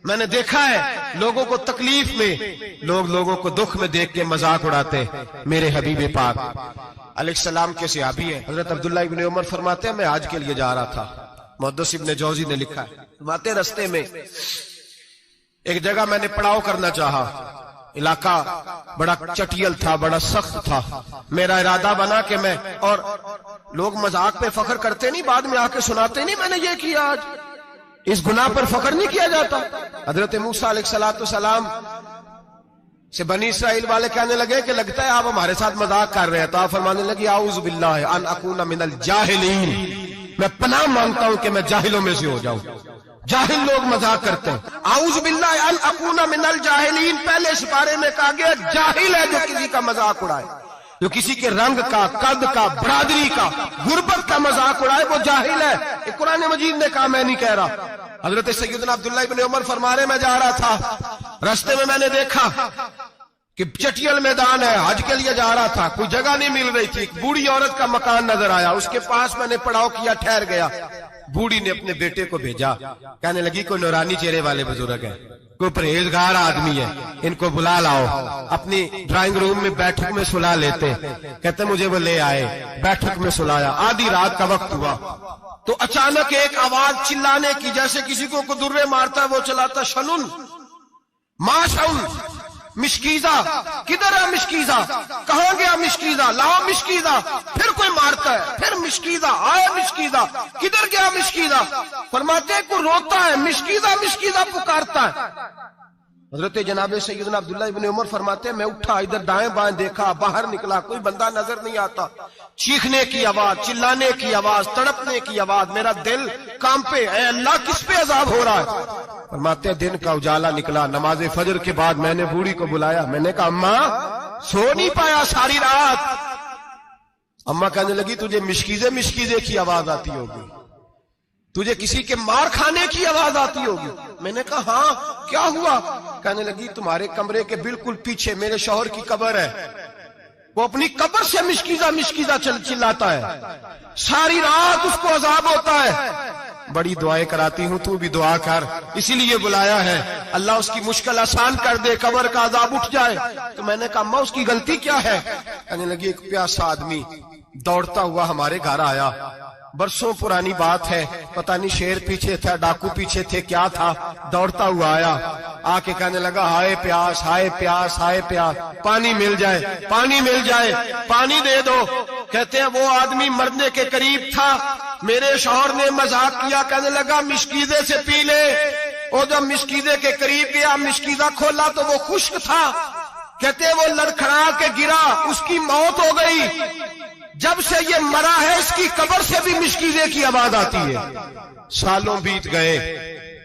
میں نے دیکھا ہے لوگوں کو تکلیف میں, لوگوں کو دکھ میں دیکھ کے مذاق اڑاتے. میرے حبیب پاک علیہ السلام کے صحابی ہیں حضرت عبداللہ ابن عمر فرماتے ہیں میں حج کے لیے جا رہا تھا. محدث ابن جوزی نے لکھا ہے, فرماتے رستے میں ایک جگہ میں نے پڑاؤ کرنا چاہا, علاقہ بڑا چٹیل تھا, بڑا سخت تھا. میرا ارادہ بنا کہ میں, اور لوگ مذاق پہ فخر کرتے نہیں, بعد میں آ کے سناتے نہیں میں نے یہ کیا, آج اس گناہ پر فخر نہیں کیا جاتا. حضرت موسیٰ علیہ السلام سے بنی اسرائیل والے کہنے لگے کہ لگتا ہے آپ ہمارے ساتھ مذاق کر رہے ہیں، تو آپ فرمانے لگی اعوذ باللہ ان اکون من الجاہلین، میں پناہ مانگتا ہوں کہ میں جاہلوں میں سے ہو جاؤں۔ جاہل لوگ مذاق کرتے ہیں، اعوذ باللہ ان اکون من الجاہلین پہلے سپارے میں کہا گیا جاہل ہے جو کسی کا مذاق اڑائے، جو کسی کے رنگ کا، قد کا، برادری کا، غربت کا مذاق اڑائے وہ جاہل ہے۔ قرآن مجید نے کہا، میں نہیں کہہ رہا۔ حضرت سیدنا عبداللہ ابن عمر فرما رہے میں جا رہا تھا، رستے میں نے دیکھا کہ چٹیل میدان ہے، حج کے لیے جا رہا تھا، کوئی جگہ نہیں مل رہی تھی، ایک بوڑھی عورت کا مکان نظر آیا، اس کے پاس میں نے پڑاؤ کیا، ٹھہر گیا۔ بوڑھی نے اپنے بیٹے کو بھیجا، کہنے لگی کوئی نورانی چہرے والے بزرگ ہیں، کوئی پرہیزگار آدمی ہے، ان کو بلا لاؤ۔ اپنی ڈرائنگ روم میں بیٹھک میں سلا لیتے، کہتے مجھے وہ لے آئے، بیٹھک میں سلایا۔ آدھی رات کا وقت ہوا تو اچانک ایک آواز چلانے کی، جیسے کسی کو درے مارتا ہے وہ چلاتا، شنن ما شن مشکیزہ، کدھر ہے مشکیزہ، کہاں گیا مشکیزہ، لاؤ مشکیزہ۔ پھر کوئی مارتا ہے، پھر مشکیزہ، آیا مشکیزہ، کدھر گیا مشکیزہ۔ فرماتے ہیں کوئی روتا ہے، مشکیزہ مشکیزہ پکارتا ہے۔ حضرت جناب سیدنا عبداللہ ابن عمر فرماتے ہیں میں اٹھا، ادھر دائیں بائیں دیکھا، باہر نکلا، کوئی بندہ نظر نہیں آتا۔ چیخنے کی آواز، چلانے کی آواز، تڑپنے کی آواز، میرا دل کانپے، اے اللہ کس پہ عذاب ہو رہا ہے۔ فرماتے ہیں دن کا اجالا نکلا، نماز فجر کے بعد میں نے بوڑھی کو بلایا، میں نے کہا اماں سو نہیں پایا ساری رات۔ اماں کہنے لگی تجھے مشکیزے مشکیزے کی آواز آتی ہوگی، تجھے کسی کے مار کھانے کی آواز آتی ہوگی۔ میں نے کہا ہاں کیا ہوا؟ کہنے لگی تمہارے کمرے کے بالکل پیچھے میرے شوہر کی قبر ہے، وہ اپنی قبر سے مشکیزہ مشکیزہ چلاتا ہے، ساری رات اس کو عذاب ہوتا ہے۔ بڑی دعائیں کراتی ہوں، تو بھی دعا کر، اسی لیے بلایا ہے، اللہ اس کی مشکل آسان کر دے، قبر کا عذاب اٹھ جائے۔ تو میں نے کہا اماں اس کی غلطی کیا ہے؟ کہنے لگی ایک پیاسا آدمی دوڑتا ہوا ہمارے گھر آیا، برسوں پرانی بات ہے، پتہ نہیں شیر پیچھے تھا، ڈاکو پیچھے تھے، کیا تھا، دوڑتا ہوا آیا، آ کے کہنے لگا ہائے پیاس، ہائے پیاس، ہائے پیاس، پانی مل جائے، پانی مل جائے، پانی دے دو۔ کہتے ہیں وہ آدمی مرنے کے قریب تھا، میرے شوہر نے مذاق کیا، کہنے لگا مشکیزے سے پی لے۔ وہ جب مشکیزے کے قریب گیا، مشکیزہ کھولا تو وہ خشک تھا۔ کہتے ہیں وہ لڑکھڑا کے گرا، اس کی موت ہو گئی۔ جب سے یہ مرا ہے اس کی قبر سے بھی مشکیزے کی آواز آتی ہے۔ سالوں بیت گئے،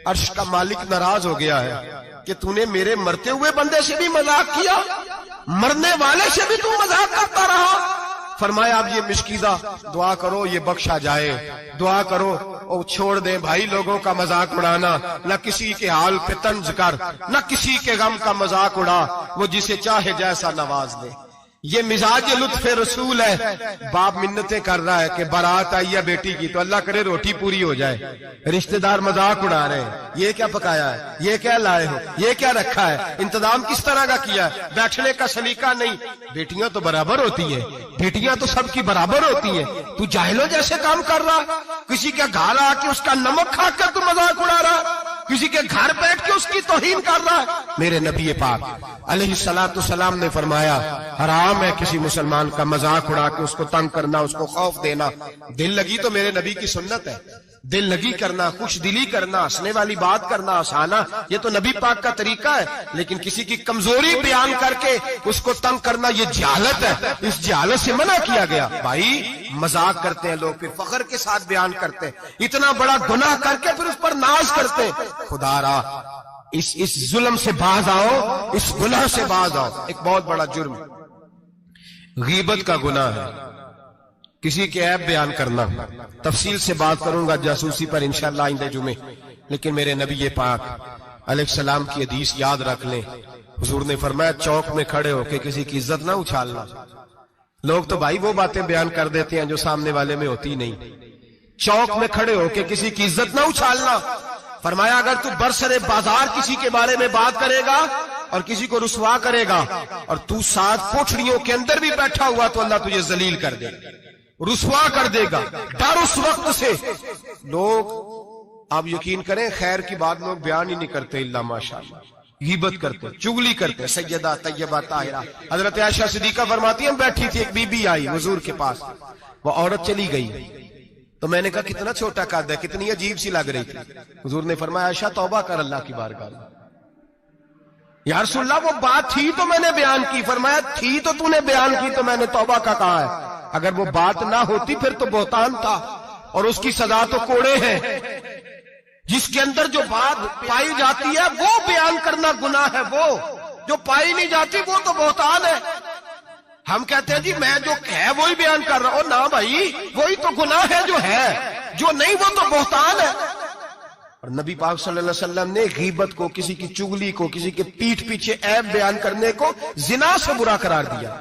عرش کا مالک ناراض ہو گیا ہے کہ تو نے میرے مرتے ہوئے بندے سے بھی مذاق کیا، مرنے والے سے بھی تو مذاق کرتا رہا۔ فرمایا اب یہ مشکیزہ دعا کرو یہ بخشا جائے، دعا کرو اور چھوڑ دیں بھائی لوگوں کا مذاق اڑانا، نہ کسی کے حال پہ طنز کر، نہ کسی کے غم کا مذاق اڑا، وہ جسے چاہے جیسا نواز دے۔ یہ مزاج لطف رسول ہے۔ باپ منتیں کر رہا ہے کہ بارات آئی ہے بیٹی کی تو اللہ کرے روٹی پوری ہو جائے، رشتہ دار مذاق اڑا رہے ہیں، یہ کیا پکایا ہے، یہ کیا لائے ہو، یہ کیا رکھا ہے، انتظام کس طرح کا کیا ہے، بیٹھنے کا سلیقہ نہیں۔ بیٹیاں تو برابر ہوتی ہیں، بیٹیاں تو سب کی برابر ہوتی ہیں، تو جاہلوں جیسے کام کر رہا، کسی کے گھر آ کے اس کا نمک کھا کر تو مذاق اڑا رہا، کسی کے گھر بیٹھ کے اس کی توہین کر رہا ہے۔ میرے نبی پاک علیہ السلام نے فرمایا حرام ہے کسی مسلمان کا مذاق اڑا کے اس کو تنگ کرنا، اس کو خوف دینا۔ دل لگی تو میرے نبی کی سنت ہے، دل لگی کرنا، خوش دلی کرنا، ہنسنے والی بات کرنا، ہنسانا، یہ تو نبی پاک کا طریقہ ہے۔ لیکن کسی کی کمزوری بیان کر کے اس کو تنگ کرنا یہ جہالت ہے، اس جہالت سے منع کیا گیا۔ بھائی مذاق کرتے ہیں لوگ، پھر فخر کے ساتھ بیان کرتے ہیں، اتنا بڑا گناہ کر کے پھر اس پر ناز کرتے ہیں۔ خدا را اس ظلم سے باز آؤ، اس گناہ سے باز آؤ۔ ایک بہت بڑا جرم غیبت کا گناہ ہے، کسی کے عیب بیان کرنا۔ تفصیل سے بات کروں گا جاسوسی پر انشاءاللہ آئندہ جمعے، لیکن میرے نبی پاک علیہ السلام کی حدیث یاد رکھ لیں۔ حضور نے فرمایا چوک میں کھڑے ہو کے کسی کی عزت نہ اچھالنا۔ لوگ تو بھائی وہ باتیں بیان کر دیتے ہیں جو سامنے والے میں ہوتی نہیں۔ چوک میں کھڑے ہو کے کسی کی عزت نہ اچھالنا۔ فرمایا اگر تو برسر بازار کسی کے بارے میں بات کرے گا اور کسی کو رسوا کرے گا اور تو ساتھ کوٹھڑیوں کے اندر بھی بیٹھا ہوا تو اللہ تجھے ذلیل کر دے گا، رسوا کر دے گا۔ ڈر اس وقت سے لوگ، آپ یقین کریں خیر کی بات لوگ بیان ہی نہیں کرتے الا ماشاءاللہ، غیبت کرتے، چغلی کرتے۔ سیدہ طیبہ طاہرہ حضرت عائشہ صدیقہ فرماتی ہیں بیٹھی تھی، ایک بی بی آئی حضور کے پاس، وہ عورت چلی گئی تو میں نے کہا کتنا چھوٹا قد ہے، کتنی عجیب سی لگ رہی تھی۔ حضور نے فرمایا عائشہ توبہ کر اللہ کی بارگاہ میں، یا رسول اللہ وہ بات تھی تو میں نے بیان کی. فرمایا تھی تو تو نے بیان کی تو میں نے توبہ کا کہا ہے. اگر وہ بات نہ ہوتی پھر تو بہتان تھا اور اس کی سزا تو کوڑے ہیں. جس کے اندر جو بات پائی جاتی ہے وہ بیان کرنا گناہ ہے, وہ جو پائی نہیں جاتی وہ تو بہتان ہے. ہم کہتے ہیں جی میں جو ہے وہی بیان کر رہا ہوں. نہ بھائی, وہی تو گناہ ہے جو ہے, جو نہیں وہ تو بہتان ہے. اور نبی پاک صلی اللہ علیہ وسلم نے غیبت کو, کسی کی چگلی کو, کسی کے پیٹھ پیچھے عیب بیان کرنے کو زنا سے برا قرار دیا.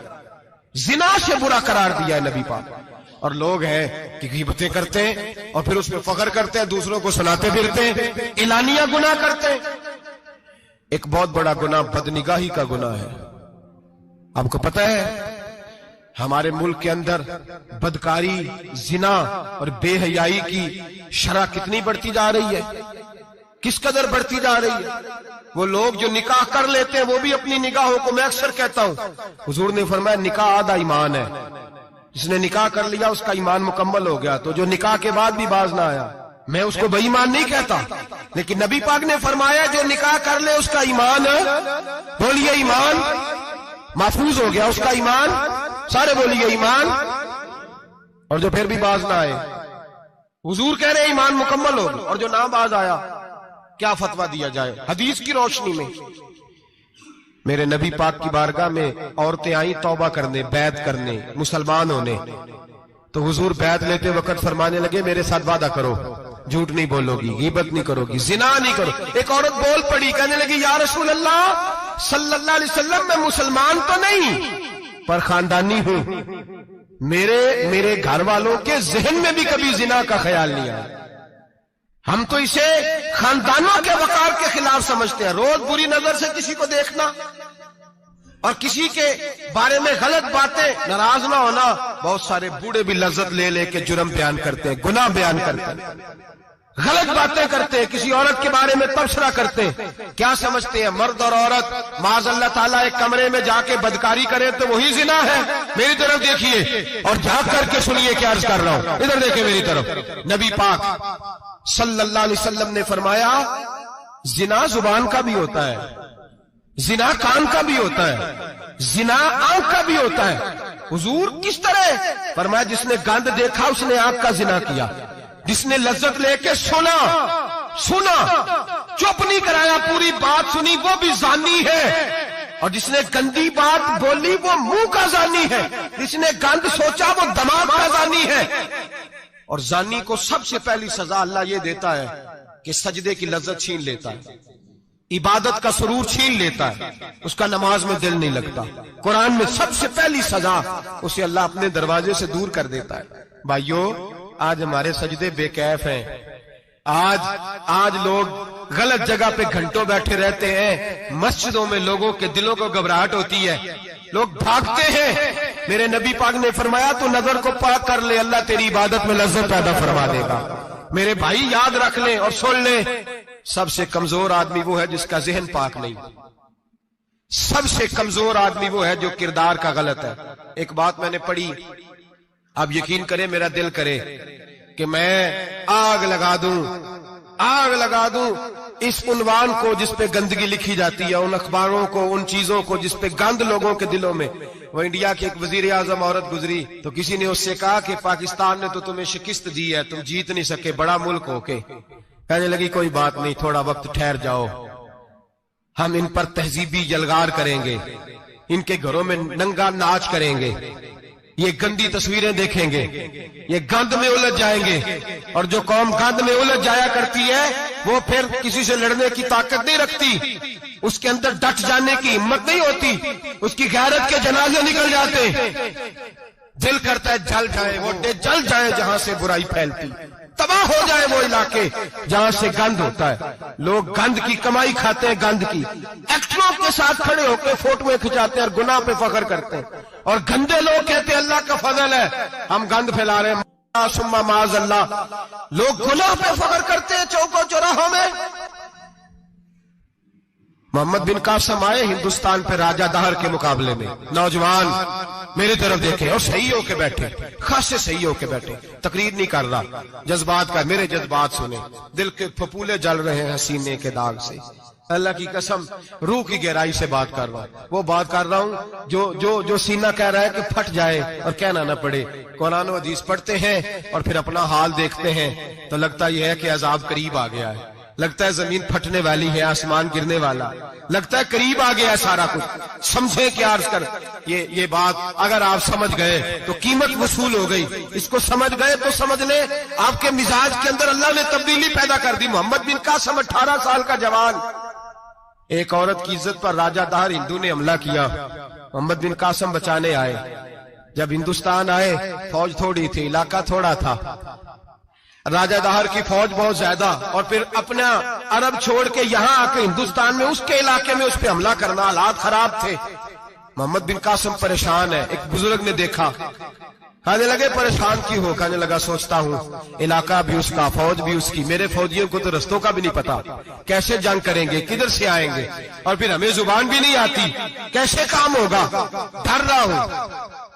زنا سے برا قرار دیا ہے نبی پاک. اور لوگ ہیں کہ غیبتیں کرتے ہیں اور پھر اس پہ فخر کرتے ہیں, دوسروں کو سناتے پھرتے ہیں, اعلانیہ گناہ کرتے ہیں. ایک بہت بڑا گناہ بدنگاہی کا گناہ ہے. آپ کو پتہ ہے ہمارے ملک کے اندر بدکاری, زنا اور بے حیائی کی شرح کتنی بڑھتی جا رہی ہے, کس قدر بڑھتی جا رہی ہے. وہ لوگ جو نکاح کر لیتے ہیں وہ بھی اپنی نگاہوں کو, میں اکثر کہتا ہوں, حضور نے فرمایا نکاح آدھا ایمان ہے. جس نے نکاح کر لیا اس کا ایمان مکمل ہو گیا. تو جو نکاح کے بعد بھی باز نہ آیا, میں اس کو بے ایمان نہیں کہتا, لیکن نبی پاک نے فرمایا جو نکاح کر لے اس کا ایمان, بولیے ایمان, محفوظ ہو گیا اس کا ایمان. سارے بولیے ایمان. اور جو پھر بھی باز نہ آئے, حضور کہہ رہے ایمان مکمل ہو گیا. اور جو نہ باز آیا کیا فتویٰ دیا جائے حدیث کی روشنی میں؟ میرے نبی پاک کی بارگاہ میں عورتیں آئیں توبہ کرنے, بیعت کرنے, مسلمان ہونے. تو حضور بیعت لیتے وقت فرمانے لگے میرے ساتھ وعدہ کرو, جھوٹ نہیں بولو گی, غیبت نہیں کرو گی, زنا نہیں کرو. ایک عورت بول پڑی, کہنے لگی یا رسول اللہ صلی اللہ علیہ وسلم میں مسلمان تو نہیں پر خاندانی ہوں, میرے گھر والوں کے ذہن میں بھی کبھی زنا کا خیال نہیں آیا. ہم تو اسے خاندانوں کے وقار کے خلاف سمجھتے ہیں. روز بری نظر سے کسی کو دیکھنا اور کسی کے بارے میں غلط باتیں, ناراض نہ ہونا. بہت سارے بوڑھے بھی لذت لے لے کے جرم بیان کرتے ہیں, گناہ بیان کرتے ہیں, غلط باتیں کرتے ہیں, کسی عورت کے بارے میں تبصرہ کرتے ہیں. کیا سمجھتے ہیں مرد اور عورت معاذ اللہ تعالیٰ ایک کمرے میں جا کے بدکاری کرے تو وہی زنا ہے؟ میری طرف دیکھیے اور جھانک کر کے سنیے کیا عرض کر رہا ہوں, ادھر دیکھیں میری طرف. نبی پاک صلی اللہ علیہ وسلم نے فرمایا زنا زبان کا بھی ہوتا ہے, زنا کان کا بھی ہوتا ہے, زنا آنکھ کا بھی ہوتا ہے. حضور کس طرح؟ فرمایا جس نے گند دیکھا اس نے آنکھ کا زنا کیا, جس نے لذت لے کے سنا, چپ نہیں کرایا, پوری بات سنی, وہ بھی زانی ہے. اور جس نے گندی بات بولی وہ منہ کا زانی ہے, جس نے گند سوچا وہ دماغ کا زانی ہے. اور زانی کو سب سے پہلی سزا اللہ یہ دیتا ہے کہ سجدے کی لذت چھین لیتا ہے, عبادت کا سرور چھین لیتا ہے, اس کا نماز میں دل نہیں لگتا. قرآن میں سب سے پہلی سزا اسے اللہ اپنے دروازے سے دور کر دیتا ہے. بھائیو آج ہمارے سجدے بے کیف ہیں, آج لوگ غلط جگہ پہ گھنٹوں بیٹھے رہتے ہیں. مسجدوں میں لوگوں کے دلوں کو گھبراہٹ ہوتی ہے, لوگ بھاگتے ہیں. میرے نبی پاک نے فرمایا تو نظر کو پاک کر لے, اللہ تیری عبادت میں لذت پیدا فرما دے گا. میرے بھائی یاد رکھ لیں اور سن لیں, سب سے کمزور آدمی وہ ہے جس کا ذہن پاک نہیں. سب سے کمزور آدمی وہ ہے جو کردار کا غلط ہے. ایک بات میں نے پڑھی, آپ یقین کریں میرا دل کرے کہ میں آگ لگا دوں اس عنوان کو جس پہ گندگی لکھی جاتی ہے, ان اخباروں کو, ان چیزوں کو جس پہ گند لوگوں کے دلوں میں. وہ انڈیا کی ایک وزیر اعظم عورت گزری تو کسی نے اس سے کہا کہ پاکستان نے تو تمہیں شکست دی ہے, تم جیت نہیں سکے بڑا ملک ہو کے. کہنے لگی کوئی بات نہیں, تھوڑا وقت ٹھہر جاؤ, ہم ان پر تہذیبی جلگار کریں گے, ان کے گھروں میں ننگا ناچ کریں گے, یہ گندی تصویریں دیکھیں گے, یہ گند میں الجھ جائیں گے. اور جو قوم گند میں الجھ جایا کرتی ہے وہ پھر کسی سے لڑنے کی طاقت نہیں رکھتی, اس کے اندر ڈٹ جانے کی ہمت نہیں ہوتی, اس کی غیرت کے جنازے نکل جاتے. دل کرتا ہے جل جائے وہ جل جائے جہاں سے برائی پھیلتی, تباہ ہو جائے وہ علاقے جہاں سے گند ہوتا ہے. لوگ گند کی کمائی کھاتے ہیں, گند کی. ایکٹروں کے ساتھ کھڑے ہو کے فوٹویں کھچاتے ہیں اور گناہ پہ فخر کرتے ہیں, اور گندے لوگ کہتے ہیں اللہ کا فضل ہے ہم گند پھیلا رہے ہیں. ثم معاذ اللہ, لوگ گناہ پہ فخر کرتے ہیں چوکوں چوراہوں میں. محمد بن قاسم آئے ہندوستان پہ راجہ دہر کے مقابلے میں, نوجوان میری طرف دیکھیں اور صحیح ہو کے بیٹھے, خاصے صحیح ہو کے بیٹھے, تقریر نہیں کر رہا, جذبات کا, میرے جذبات سنیں, دل کے پھپولے جل رہے ہیں سینے کے داغ سے. اللہ کی قسم روح کی گہرائی سے بات کر رہا ہوں، وہ بات کر رہا ہوں جو سینہ کہہ رہا ہے کہ پھٹ جائے اور کہنا نہ پڑے۔ قرآن و حدیث پڑھتے ہیں اور پھر اپنا حال دیکھتے ہیں تو لگتا یہ ہے کہ عذاب قریب آ گیا ہے، لگتا ہے زمین پھٹنے والی ہے، آسمان گرنے والا، لگتا ہے قریب آ گیا ہے سارا کچھ۔ سمجھے کیا عرض کر یہ بات اگر آپ سمجھ گئے تو قیمت وصول ہو گئی، اس کو سمجھ گئے تو سمجھ لیں آپ کے مزاج کے اندر اللہ نے تبدیلی پیدا کر دی۔ محمد بن قاسم 18 سال کا جوان، ایک عورت کی عزت پر راجہ دہر ہندو نے حملہ کیا، محمد بن قاسم بچانے آئے۔ جب ہندوستان آئے فوج تھوڑی تھی، علاقہ تھوڑا تھا، راجہ دہر کی فوج بہت زیادہ، اور پھر اپنا عرب چھوڑ کے یہاں آ کے ہندوستان میں اس کے علاقے میں اس پہ حملہ کرنا، حالات خراب تھے۔ محمد بن قاسم پریشان ہے، ایک بزرگ نے دیکھا، کہنے لگے پریشان کیوں ہو؟ کہنے لگا سوچتا ہوں علاقہ بھی اس کا، فوج بھی اس کی، میرے فوجیوں کو تو رستوں کا بھی نہیں پتا، کیسے جنگ کریں گے، کدھر سے آئیں گے، اور پھر ہمیں زبان بھی نہیں آتی، کیسے کام ہوگا، ڈر رہا ہوں۔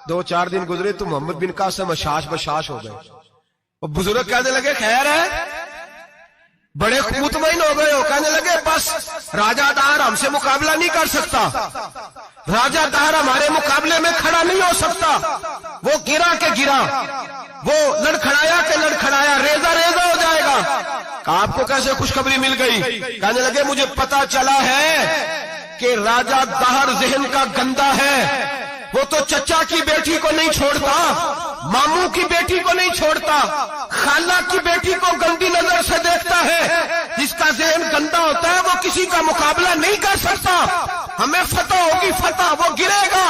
2-4 دن گزرے تو محمد بن قاسم اشاش بشاش ہو گئے۔ وہ بزرگ کہنے لگے خیر ہے، بڑے مطمئن ہو گئے ہو؟ کہنے لگے بس راجہ دہر ہم سے مقابلہ نہیں کر سکتا، راجہ دہر ہمارے مقابلے میں کھڑا نہیں ہو سکتا، وہ گرا کے گرا، وہ لڑکھڑایا کے لڑکھڑایا، ریزہ ریزہ ہو جائے گا۔ آپ کو کیسے خوشخبری مل گئی؟ کہنے لگے مجھے پتا چلا ہے کہ راجہ دہر ذہن کا گندا ہے، وہ تو چچا کی بیٹی کو نہیں چھوڑتا، ماموں کی بیٹی کو نہیں چھوڑتا، خالہ کی بیٹی کو گندی نظر سے دیکھتا ہے۔ جس کا ذہن گندا ہوتا ہے وہ کسی کا مقابلہ نہیں کر سکتا، ہمیں فتح ہوگی، فتح، وہ گرے گا۔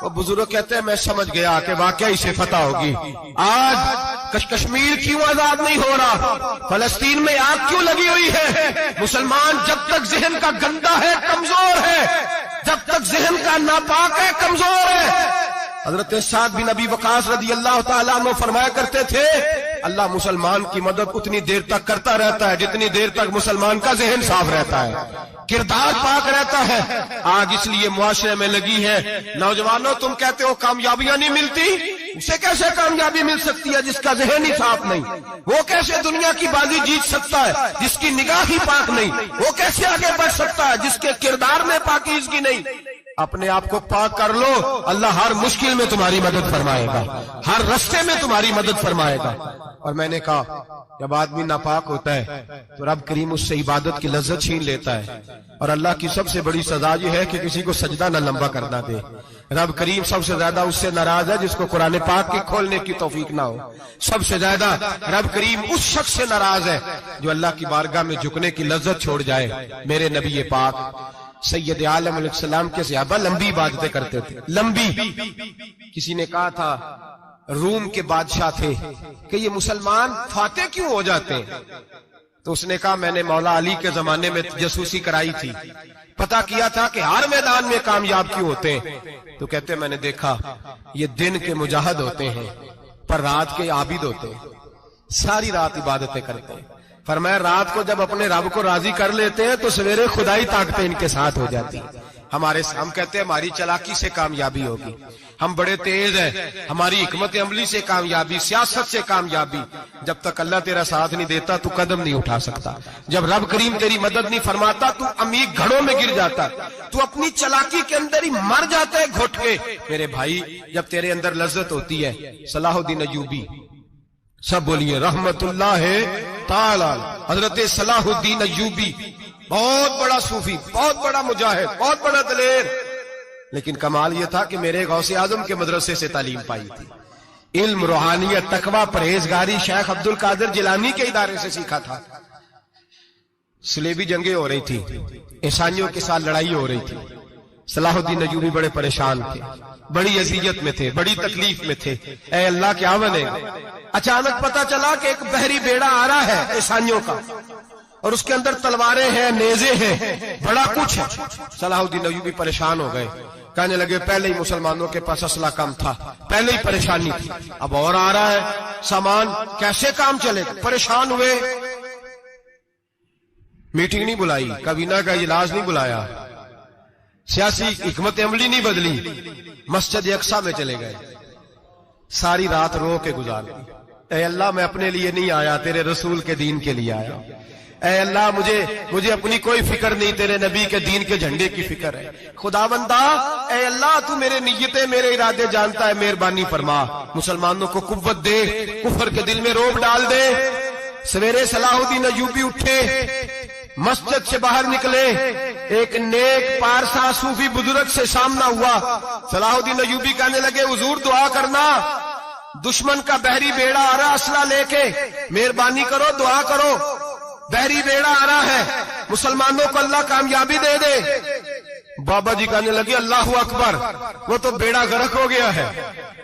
وہ بزرگ کہتے ہیں میں سمجھ گیا کہ واقعی سے فتح ہوگی۔ آج کشمیر کیوں آزاد نہیں ہو رہا، فلسطین میں آگ کیوں لگی ہوئی ہے؟ مسلمان جب تک ذہن کا گندا ہے کمزور ہے، جب تک ذہن کا ناپاک ہے کمزور ہے۔ حضرت سعد بن ابی وقاص رضی اللہ تعالیٰ عنہ فرمایا کرتے تھے اللہ مسلمان کی مدد اتنی دیر تک کرتا رہتا ہے جتنی دیر تک مسلمان کا ذہن صاف رہتا ہے، کردار پاک رہتا ہے۔ آگ اس لیے معاشرے میں لگی ہے، نوجوانوں تم کہتے ہو کامیابیاں نہیں ملتی، اسے کیسے کامیابی مل سکتی ہے جس کا ذہن ہی صاف نہیں؟ وہ کیسے دنیا کی بازی جیت سکتا ہے جس کی نگاہ ہی پاک نہیں؟ وہ کیسے آگے بڑھ سکتا ہے جس کے کردار میں پاکیزگی نہیں؟ اپنے آپ کو پاک کر لو، اللہ ہر مشکل میں تمہاری مدد فرمائے گا، ہر رستے میں تمہاری مدد فرمائے گا۔ اور میں نے کہا جب آدمی ناپاک ہوتا ہے تو رب کریم اس سے عبادت کی لذت چھین لیتا ہے، اور اللہ کی سب سے بڑی سزا یہ ہے کہ کسی کو سجدہ نہ لمبا کرنا دے۔ رب کریم سب سے زیادہ اس سے ناراض ہے جس کو قرآن پاک کے کھولنے کی توفیق نہ ہو۔ سب سے زیادہ رب کریم اس شخص سے ناراض ہے جو اللہ کی بارگاہ میں جھکنے کی لذت چھوڑ جائے۔ میرے نبی پاک سید عالم علیہ السلام کے صحابہ لمبی عبادتیں کرتے تھے، لمبی۔ کسی نے کہا تھا روم کے بادشاہ تھے کہ یہ مسلمان فاتح کیوں ہو جاتے ہیں؟ تو اس نے کہا میں نے مولا علی کے زمانے میں جاسوسی کرائی تھی، پتا کیا تھا کہ ہر میدان میں کامیاب کیوں ہوتے ہیں۔ تو کہتے میں نے دیکھا یہ دن کے مجاہد ہوتے ہیں پر رات کے عابد ہوتے ہیں، ساری رات عبادتیں کرتے ہیں۔ فرمایا رات کو جب اپنے رب کو راضی کر لیتے ہیں تو سویرے خدائی طاقتیں ان کے ساتھ ہو جاتی ہیں۔ ہم کہتے ہیں ہماری چلاکی سے کامیابی ہوگی، ہم بڑے تیز ہیں، ہماری حکمت عملی سے کامیابی، سیاست سے کامیابی۔ جب تک اللہ تیرا ساتھ نہیں دیتا تو قدم نہیں اٹھا سکتا، جب رب کریم تیری مدد نہیں فرماتا تو عمیق گھڑوں میں گر جاتا، تو اپنی چلاکی کے اندر ہی مر جاتا ہے گھٹ کے۔ میرے بھائی جب تیرے اندر لذت ہوتی ہے، صلاح الدین ایوبی، سب بولیے رحمت اللہ تعالی، حضرت صلاح الدین ایوبی بہت بڑا صوفی، بہت بڑا مجاہد، بہت بڑا دلیر، لیکن کمال یہ تھا کہ میرے غوث اعظم کے مدرسے سے تعلیم پائی تھی، علم، روحانیت، تقوی، پرہیزگاری شیخ عبد القادر جیلانی کے ادارے سے سیکھا تھا۔ صلیبی جنگیں ہو رہی تھی، عیسائیوں کے ساتھ لڑائی ہو رہی تھی، صلاح الدین ایوبی بڑے پریشان تھے، بڑی اذیت میں تھے، بڑی تکلیف میں تھے۔ اے اللہ کیا بنے گا؟ اچانک پتا چلا کہ ایک بحری بیڑا آ رہا ہے عیسائیوں کا، اور اس کے اندر تلواریں ہیں، نیزے ہیں، بڑا کچھ ہے۔ صلاح الدین ایوبی پریشان ہو گئے، کہنے لگے پہلے ہی مسلمانوں کے پاس اسلحہ کم تھا، پہلے ہی پریشانی تھی، اب اور آ رہا ہے سامان، کیسے کام چلے گا؟ پریشان ہوئے، میٹنگ نہیں بلائی، کابینہ کا اجلاس نہیں بلایا، سیاسی حکمت عملی نہیں بدلی، مسجد اقصی میں چلے گئے، ساری رات رو کے گزار دی۔ اے اللہ میں اپنے لیے نہیں آیا، تیرے رسول کے دین کے لیے آیا۔ اے اللہ مجھے اپنی کوئی فکر نہیں، تیرے نبی کے دین کے جھنڈے کی فکر ہے۔ خداوندا اے اللہ تو میرے نیتیں میرے ارادے جانتا ہے، مہربانی فرما، مسلمانوں کو قوت دے، کفر کے دل میں روب ڈال دے۔ سویرے صلاح الدین ایوبی اٹھے، مسجد سے باہر نکلے، ایک نیک پارسا صوفی بزرگ سے سامنا ہوا۔ صلاح الدین ایوبی کہنے لگے حضور دعا کرنا، دشمن کا بحری بیڑا آ رہا اسلحہ لے کے، مہربانی کرو دعا کرو، بحری بیڑا آ رہا ہے، مسلمانوں کو اللہ کامیابی دے دے۔ بابا جی کہنے لگے اللہ اکبر، وہ تو بیڑا غرق ہو گیا ہے،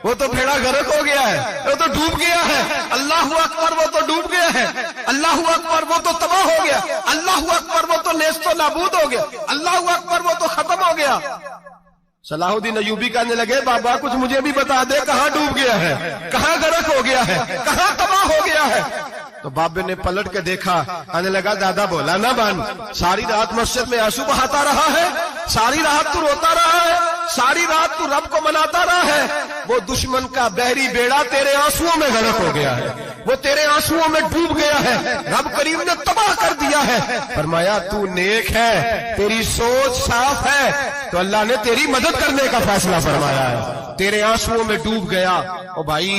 وہ تو بیڑا غرق ہو گیا ہے، وہ تو ڈوب گیا ہے۔ اللہ اکبر، وہ تو ڈوب گیا ہے۔ اللہ اکبر، وہ تو تباہ ہو گیا۔ اللہ اکبر، وہ تو نیست و نابود ہو گیا۔ اللہ اکبر، وہ تو ختم ہو گیا۔ صلاح الدین ایوبی کہنے لگے بابا کچھ مجھے بھی بتا دے، کہاں ڈوب گیا ہے، کہاں غرق ہو گیا ہے، کہاں تباہ ہو گیا ہے؟ تو بابے نے پلٹ کے دیکھا، کہنے لگا دادا بولا نہ بن، ساری رات مسجد میں آنسو بہاتا رہا ہے، ساری رات تو روتا رہا ہے، ساری رات تو رب کو مناتا رہا ہے، وہ دشمن کا بحری بیڑا تیرے آنسوؤں میں غرق ہو گیا ہے، وہ تیرے آنسوؤں میں ڈوب گیا ہے، رب کریم نے تباہ کر دیا ہے۔ فرمایا تو نیک ہے، تیری سوچ صاف ہے، تو اللہ نے تیری مدد کرنے کا فیصلہ فرمایا ہے، تیرے آنسوؤں میں ڈوب گیا۔ او بھائی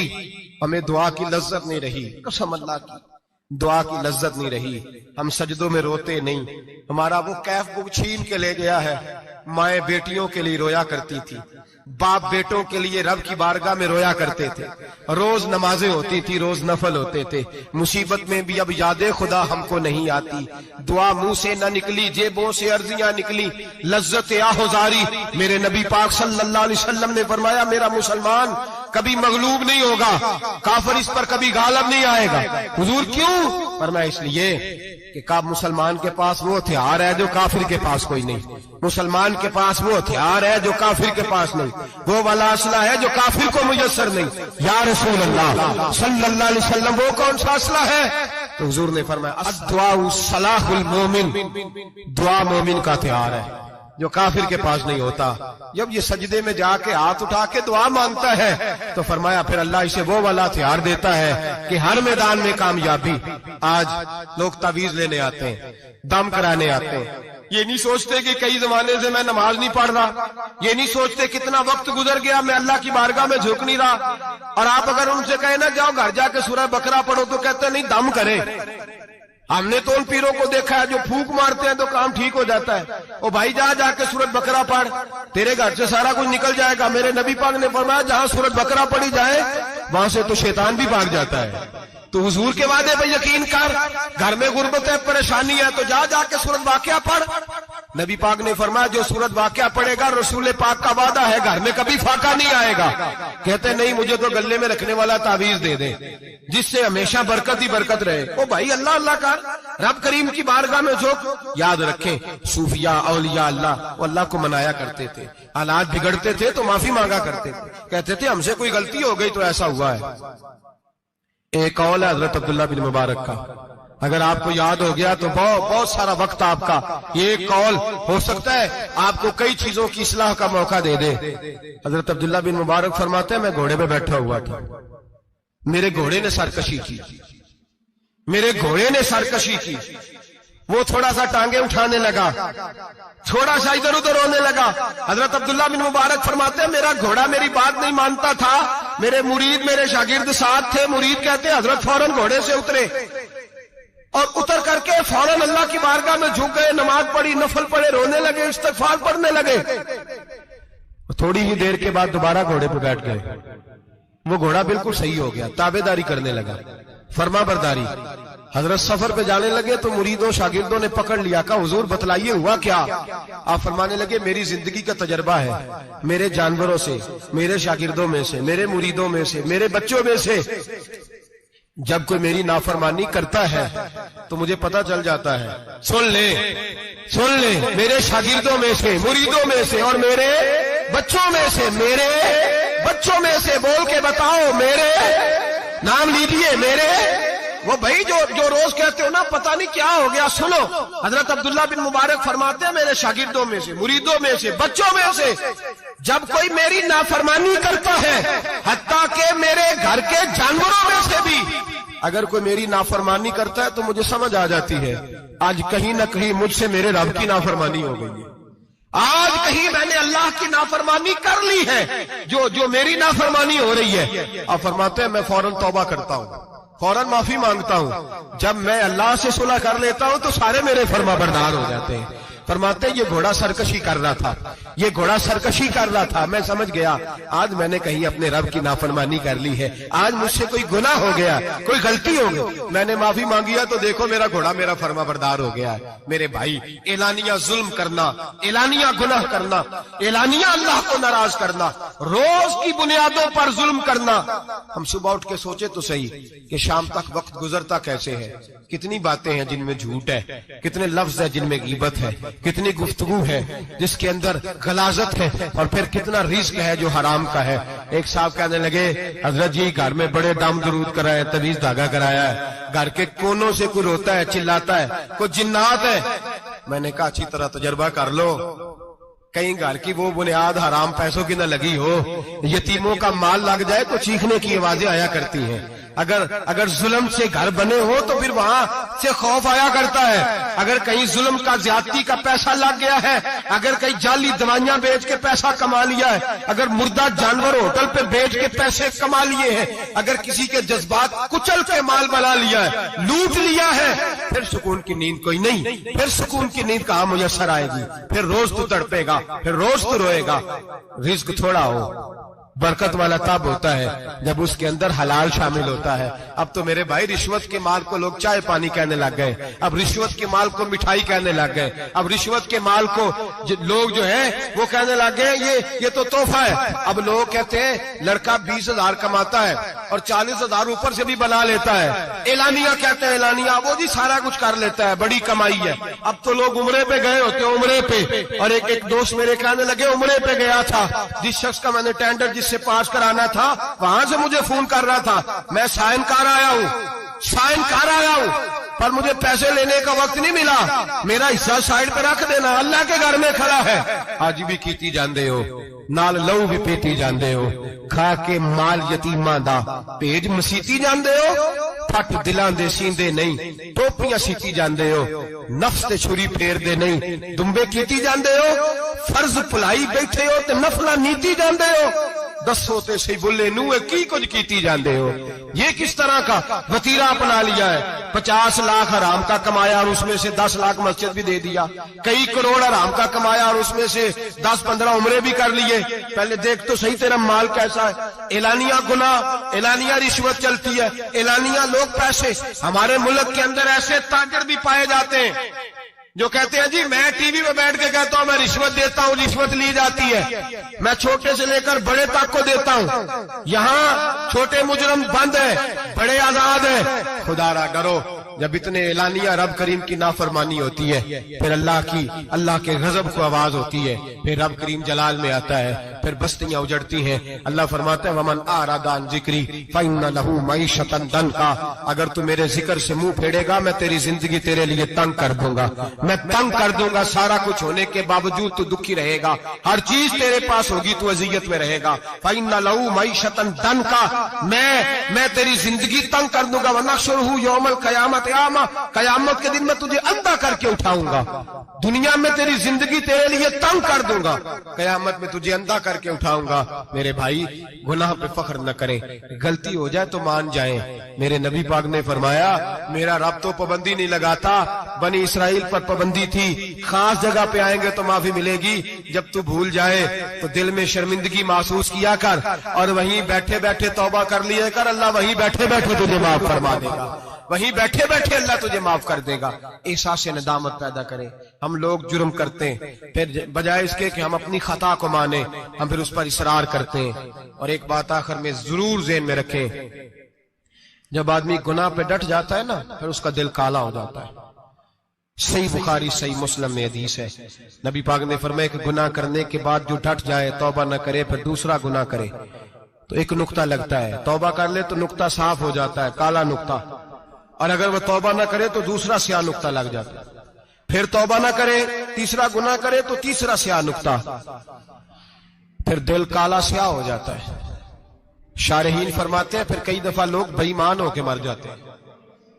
ہمیں دعا کی لذت نہیں رہی، قسم اللہ کی دعا کی لذت نہیں رہی، ہم سجدوں میں روتے نہیں، ہمارا وہ کیف بک چھین کے لے گیا ہے۔ مائیں بیٹیوں کے لیے رویا کرتی تھی، باپ بیٹوں کے لیے رب کی بارگاہ میں رویا کرتے تھے، روز نمازیں ہوتی تھی، روز نفل ہوتے تھے۔ مصیبت میں بھی اب یاد خدا ہم کو نہیں آتی، دعا منہ سے نہ نکلی، جیبوں سے عرضیاں نکلی، لذت آہوزاری۔ میرے نبی پاک صلی اللہ علیہ وسلم نے فرمایا میرا مسلمان کبھی مغلوب نہیں ہوگا، کافر اس پر کبھی غالب نہیں آئے گا۔ حضور کیوں؟ فرمایا اس لیے کہ مسلمان کے پاس وہ ہتھیار ہے جو کافر کے پاس کوئی نہیں، مسلمان کے پاس وہ ہتھیار ہے جو کافر کے پاس نہیں، وہ والا اسلحہ ہے جو کافر کو میسر نہیں۔ یا رسول اللہ صلی اللہ علیہ وسلم وہ کون سا اسلحہ ہے؟ تو حضور نے فرمایا الدعاء سلاح المومن، دعا مومن کا ہتھیار ہے جو کافر کے پاس نہیں ہوتا۔ جب یہ سجدے میں جا کے ہاتھ اٹھا کے دعا مانگتا ہے تو فرمایا پھر اللہ اسے وہ والا ہتھیار دیتا ہے کہ ہر میدان میں کامیابی۔ آج لوگ تعویذ لینے آتے ہیں، دم کرانے آتے ہیں، یہ نہیں سوچتے کہ کئی زمانے سے میں نماز نہیں پڑھ رہا، یہ نہیں سوچتے کتنا وقت گزر گیا میں اللہ کی بارگاہ میں جھک نہیں رہا۔ اور آپ اگر ان سے کہیں نا جاؤ گھر جا کے سورہ بقرہ پڑھو تو کہتے ہیں نہیں دم کرے۔ ہم نے تو ان پیروں کو دیکھا ہے جو پھونک مارتے ہیں تو کام ٹھیک ہو جاتا ہے۔ او بھائی جا کے سورۃ بقرہ پڑھ، تیرے گھر سے سارا کچھ نکل جائے گا۔ میرے نبی پاک نے فرمایا جہاں سورۃ بقرہ پڑھی جائے وہاں سے تو شیطان بھی بھاگ جاتا ہے۔ تو حضور کے وعدے پہ یقین کر، گھر میں غربت ہے، پریشانی ہے تو جا کے سورۃ واقعہ پڑھ۔ نبی پاک نے فرمایا جو سورۃ واقعہ پڑھے گا رسول پاک کا وعدہ ہے گھر میں کبھی فاقہ نہیں آئے گا۔ کہتے نہیں مجھے تو گلے میں رکھنے والا تعویذ دے دیں جس سے ہمیشہ برکت ہی برکت رہے۔ او بھائی اللہ اللہ کر، رب کریم کی بارگاہ میں جھک۔ یاد رکھیں صوفیاء اولیاء اللہ وہ اللہ کو منایا کرتے تھے، حالات بگڑتے تھے تو معافی مانگا کرتے تھے، کہتے تھے ہم سے کوئی غلطی ہو گئی تو ایسا ہوا ہے۔ ایک قول ہے حضرت عبداللہ بن مبارک کا، اگر آپ کو یاد ہو گیا تو بہت سارا وقت آپ کا یہ ایک قول ہو سکتا ہے آپ کو کئی چیزوں کی اصلاح کا موقع دے دے۔ حضرت عبداللہ بن مبارک فرماتے ہیں میں گھوڑے پہ بیٹھا ہوا تھا، میرے گھوڑے نے سرکشی کی، میرے گھوڑے نے سرکشی کی، وہ تھوڑا سا ٹانگیں اٹھانے لگا، تھوڑا سا ادھر ادھر ہونے لگا۔ حضرت عبداللہ بن مبارک فرماتے ہیں میرا گھوڑا میری بات نہیں مانتا تھا، میرے مرید میرے شاگرد ساتھ تھے، مرید کہتے ہیں حضرت فوراً گھوڑے سے اترے اور اتر کر کے فوراً اللہ کی بارگاہ میں جھک گئے، نماز پڑھی، نفل پڑھے، رونے لگے، استغفار پڑھنے لگے۔ تھوڑی ہی دیر کے بعد دوبارہ گھوڑے پہ بیٹھ گئے، وہ گھوڑا بالکل صحیح ہو گیا، تابع داری کرنے لگا، فرما برداری۔ حضرت سفر پہ جانے لگے تو مریدوں شاگردوں نے پکڑ لیا، کہا حضور بتلائیے ہوا کیا؟ آپ فرمانے لگے میری زندگی کا تجربہ ہے، میرے جانوروں سے، میرے شاگردوں میں سے، میرے مریدوں میں سے، میرے بچوں میں سے جب کوئی میری نافرمانی کرتا ہے تو مجھے پتہ چل جاتا ہے۔ سن لے میرے شاگردوں میں سے، مریدوں میں سے اور میرے بچوں میں سے، میرے بچوں میں سے بول کے بتاؤ، میرے نام لیجیے، میرے وہ بھائی جو روز کہتے ہو نا پتہ نہیں کیا ہو گیا، سنو حضرت عبداللہ بن مبارک فرماتے ہیں میرے شاگردوں میں سے، مریدوں میں سے، بچوں میں سے جب کوئی میری نافرمانی کرتا ہے حتیٰ کہ میرے گھر کے جانوروں میں سے بھی اگر کوئی میری نافرمانی کرتا ہے تو مجھے سمجھ آ جاتی ہے آج کہیں نہ کہیں مجھ سے میرے رب کی نافرمانی ہو گئی ہے، آج کہیں میں نے اللہ کی نافرمانی کر لی ہے جو میری نافرمانی ہو رہی ہے۔ آپ فرماتے ہیں میں فوراً توبہ کرتا ہوں، فوراً معافی مانگتا ہوں۔ جب میں اللہ سے صلح کر لیتا ہوں تو سارے میرے فرما بردار ہو جاتے ہیں۔ فرماتے ہیں یہ گھوڑا سرکشی کر رہا تھا، یہ گھوڑا سرکشی کر رہا تھا، میں سمجھ گیا آج میں نے کہیں اپنے رب کی نافرمانی کر لی ہے، آج مجھ سے کوئی گناہ ہو گیا، کوئی غلطی ہو گئی، میں نے معافی مانگیا تو دیکھو میرا گھوڑا میرا فرما بردار ہو گیا ہے۔ میرے بھائی اعلانیہ ظلم کرنا، اعلانیہ گناہ کرنا، اعلانیہ اللہ کو ناراض کرنا، روز کی بنیادوں پر ظلم کرنا، ہم صبح اٹھ کے سوچے تو صحیح کہ شام تک وقت گزرتا کیسے ہے، کتنی باتیں ہیں جن میں جھوٹ ہے، کتنے لفظ ہیں جن میں غیبت ہے، کتنی گفتگو ہے جس کے اندر غلاظت ہے، اور پھر کتنا رزق ہے جو حرام کا ہے۔ ایک صاحب کہنے لگے حضرت جی گھر میں بڑے دم درود کرائے، طویل دھاگا کرایا ہے، گھر کے کونوں سے کوئی روتا ہے چلاتا ہے، کوئی جنات ہے۔ میں نے کہا اچھی طرح تجربہ کر لو، کہیں گھر کی وہ بنیاد حرام پیسوں کی نہ لگی ہو، یتیموں کا مال لگ جائے تو چیخنے کی آوازیں آیا کرتی ہیں۔ اگر ظلم سے گھر بنے ہو تو پھر وہاں سے خوف آیا کرتا ہے۔ اگر کہیں ظلم کا زیادتی کا پیسہ لگ گیا ہے، اگر کہیں جعلی دوائیاں بیچ کے پیسہ کما لیا ہے، اگر مردہ جانور ہوٹل پہ بیچ کے پیسے کما لیے ہیں، اگر کسی کے جذبات کچل کے مال بنا لیا ہے، لوٹ لیا ہے، پھر سکون کی نیند کوئی نہیں، پھر سکون کی نیند کہاں میسر آئے گی؟ پھر روز تو تڑپے گا، پھر روز تو روئے گا۔ رزق تھوڑا ہو، برکت والا تب ہوتا ہے جب اس کے اندر حلال شامل ہوتا ہے۔ اب تو میرے بھائی رشوت کے مال کو لوگ چائے پانی کہنے لگ گئے، اب رشوت کے مال کو مٹھائی کہنے لگ گئے، اب رشوت کے مال کو لوگ جو ہے وہ کہنے لگ گئے یہ تو تحفہ ہے۔ اب لوگ کہتے ہیں لڑکا 20,000 کماتا ہے اور 40,000 اوپر سے بھی بنا لیتا ہے، اعلانیہ کہتے ہیں، اعلانیہ وہ جی سارا کچھ کر لیتا ہے، بڑی کمائی ہے۔ اب تو لوگ عمرے پہ گئے ہوتے ہیں، عمرے پہ، اور ایک دوست میرے کہنے لگے عمرے پہ گیا تھا، جس شخص کا میں نے ٹینڈر جس سے پاس کرانا تھا وہاں سے مجھے فون کر رہا تھا، میں سائن کر آیا ہوں پر مجھے پیسے لینے کا وقت نہیں ملا، میرا حصہ سائڈ پہ رکھ دینا، اللہ کے گھر میں کھڑا ہے۔ آج بھی کیتی جاندے ہو، نال لو بھی پیتی جاندے ہو، کھا کے مال یتیماں دا پیج مسیتی جاندے ہو، پھٹ دلاں دے سیندے نہیں، ٹوپیاں سیتی جاندے ہو، نفس تے چھری پھیر دے نہیں، دمبے کیتی جاندے ہو، فرض پلائی بیٹھے ہو تے نفلہ نیتی جاندے ہو، دسو تے سی بلے نوے کی کچھ کیتی جاندے ہو۔ یہ کس طرح کا وتیرہ اپنا لیا ہے؟ 50 لاکھ حرام کا کمایا اور اس میں سے 10 لاکھ مسجد بھی دے دیا، کئی کروڑ حرام کا کمایا اور اس میں سے 10-15 عمرے بھی کر لیے۔ پہلے دیکھ تو صحیح تیرا مال کیسا ہے۔ اعلانیہ گناہ، اعلانیہ رشوت چلتی ہے، اعلانیہ لوگ پیسے۔ ہمارے ملک کے اندر ایسے تاجر بھی پائے جاتے ہیں جو کہتے ہیں جی میں ٹی وی میں بیٹھ کے کہتا ہوں میں رشوت دیتا ہوں، رشوت لی جاتی ہے، میں چھوٹے سے لے کر بڑے تک کو دیتا ہوں، یہاں چھوٹے مجرم بند ہیں، بڑے آزاد ہیں۔ خدا را ڈرو، جب اتنے اعلانیہ رب کریم کی نافرمانی ہوتی ہے پھر اللہ کے غضب کو آواز ہوتی ہے، پھر رب کریم جلال میں آتا ہے، پھر بستیاں اجڑتی ہیں۔ اللہ فرماتا ہے ومن اعرض عن ذکری فإن له معیشۃ ضنکا، اگر تو میرے ذکر سے منہ پھیرے گا میں تیری زندگی تیرے لیے تنگ کر دوں گا، میں تنگ کر دوں گا، سارا کچھ ہونے کے باوجود تو دکھی رہے گا، ہر چیز تیرے پاس ہوگی تو اذیت میں رہے گا۔ فإن له معیشۃ ضنکا، میں تیری زندگی تنگ کر دوں گا۔ ونحشرہ یوم القیامۃ اعمی، قیامت کے دن میں تجھے اندھا کر کے اٹھاؤں گا۔ دنیا میں تیری زندگی تیرے لیے تنگ کر دوں گا، قیامت میں تجھے اندھا کر کے اٹھاؤں گا۔ میرے بھائی گناہ پہ فخر نہ کریں، غلطی ہو جائے تو مان جائیں۔ میرے نبی پاک نے فرمایا میرا رب تو پابندی نہیں لگاتا، بنی اسرائیل پر پابندی تھی، خاص جگہ پہ آئیں گے تو معافی ملے گی، جب تو بھول جائے تو دل میں شرمندگی محسوس کیا کر اور وہیں بیٹھے بیٹھے توبہ کر لیا کر، اللہ وہیں بیٹھے بیٹھے تجھے معاف فرما دے گا، وہیں بیٹھے بیٹھے اللہ تجھے معاف کر دے گا۔ احساس ندامت پیدا کریں۔ ہم لوگ جرم کرتے ہیں، پھر بجائے اس کے کہ ہم اپنی خطا کو مانیں ہم پھر اس پر اصرار کرتے ہیں۔ اور ایک بات آخر میں ضرور ذہن میں رکھیں، جب آدمی گناہ پہ ڈٹ جاتا ہے نا پھر اس کا دل کالا ہو جاتا ہے۔ صحیح بخاری صحیح مسلم میں حدیث ہے، نبی پاک نے فرمایا کہ گناہ کرنے کے بعد جو ڈٹ جائے، توبہ نہ کرے، پھر دوسرا گناہ کرے تو ایک نقطہ لگتا ہے، توبہ کر لے تو نقطہ صاف ہو جاتا ہے، کالا نقطہ، اور اگر وہ توبہ نہ کرے تو دوسرا سیاہ نقطہ لگ جاتا ہے، پھر توبہ نہ کرے، تیسرا گناہ کرے تو تیسرا سیاہ نقطہ، پھر دل کالا سیاہ ہو جاتا ہے۔ شارحین فرماتے ہیں پھر کئی دفعہ لوگ بے ایمان ہو کے مر جاتے ہیں۔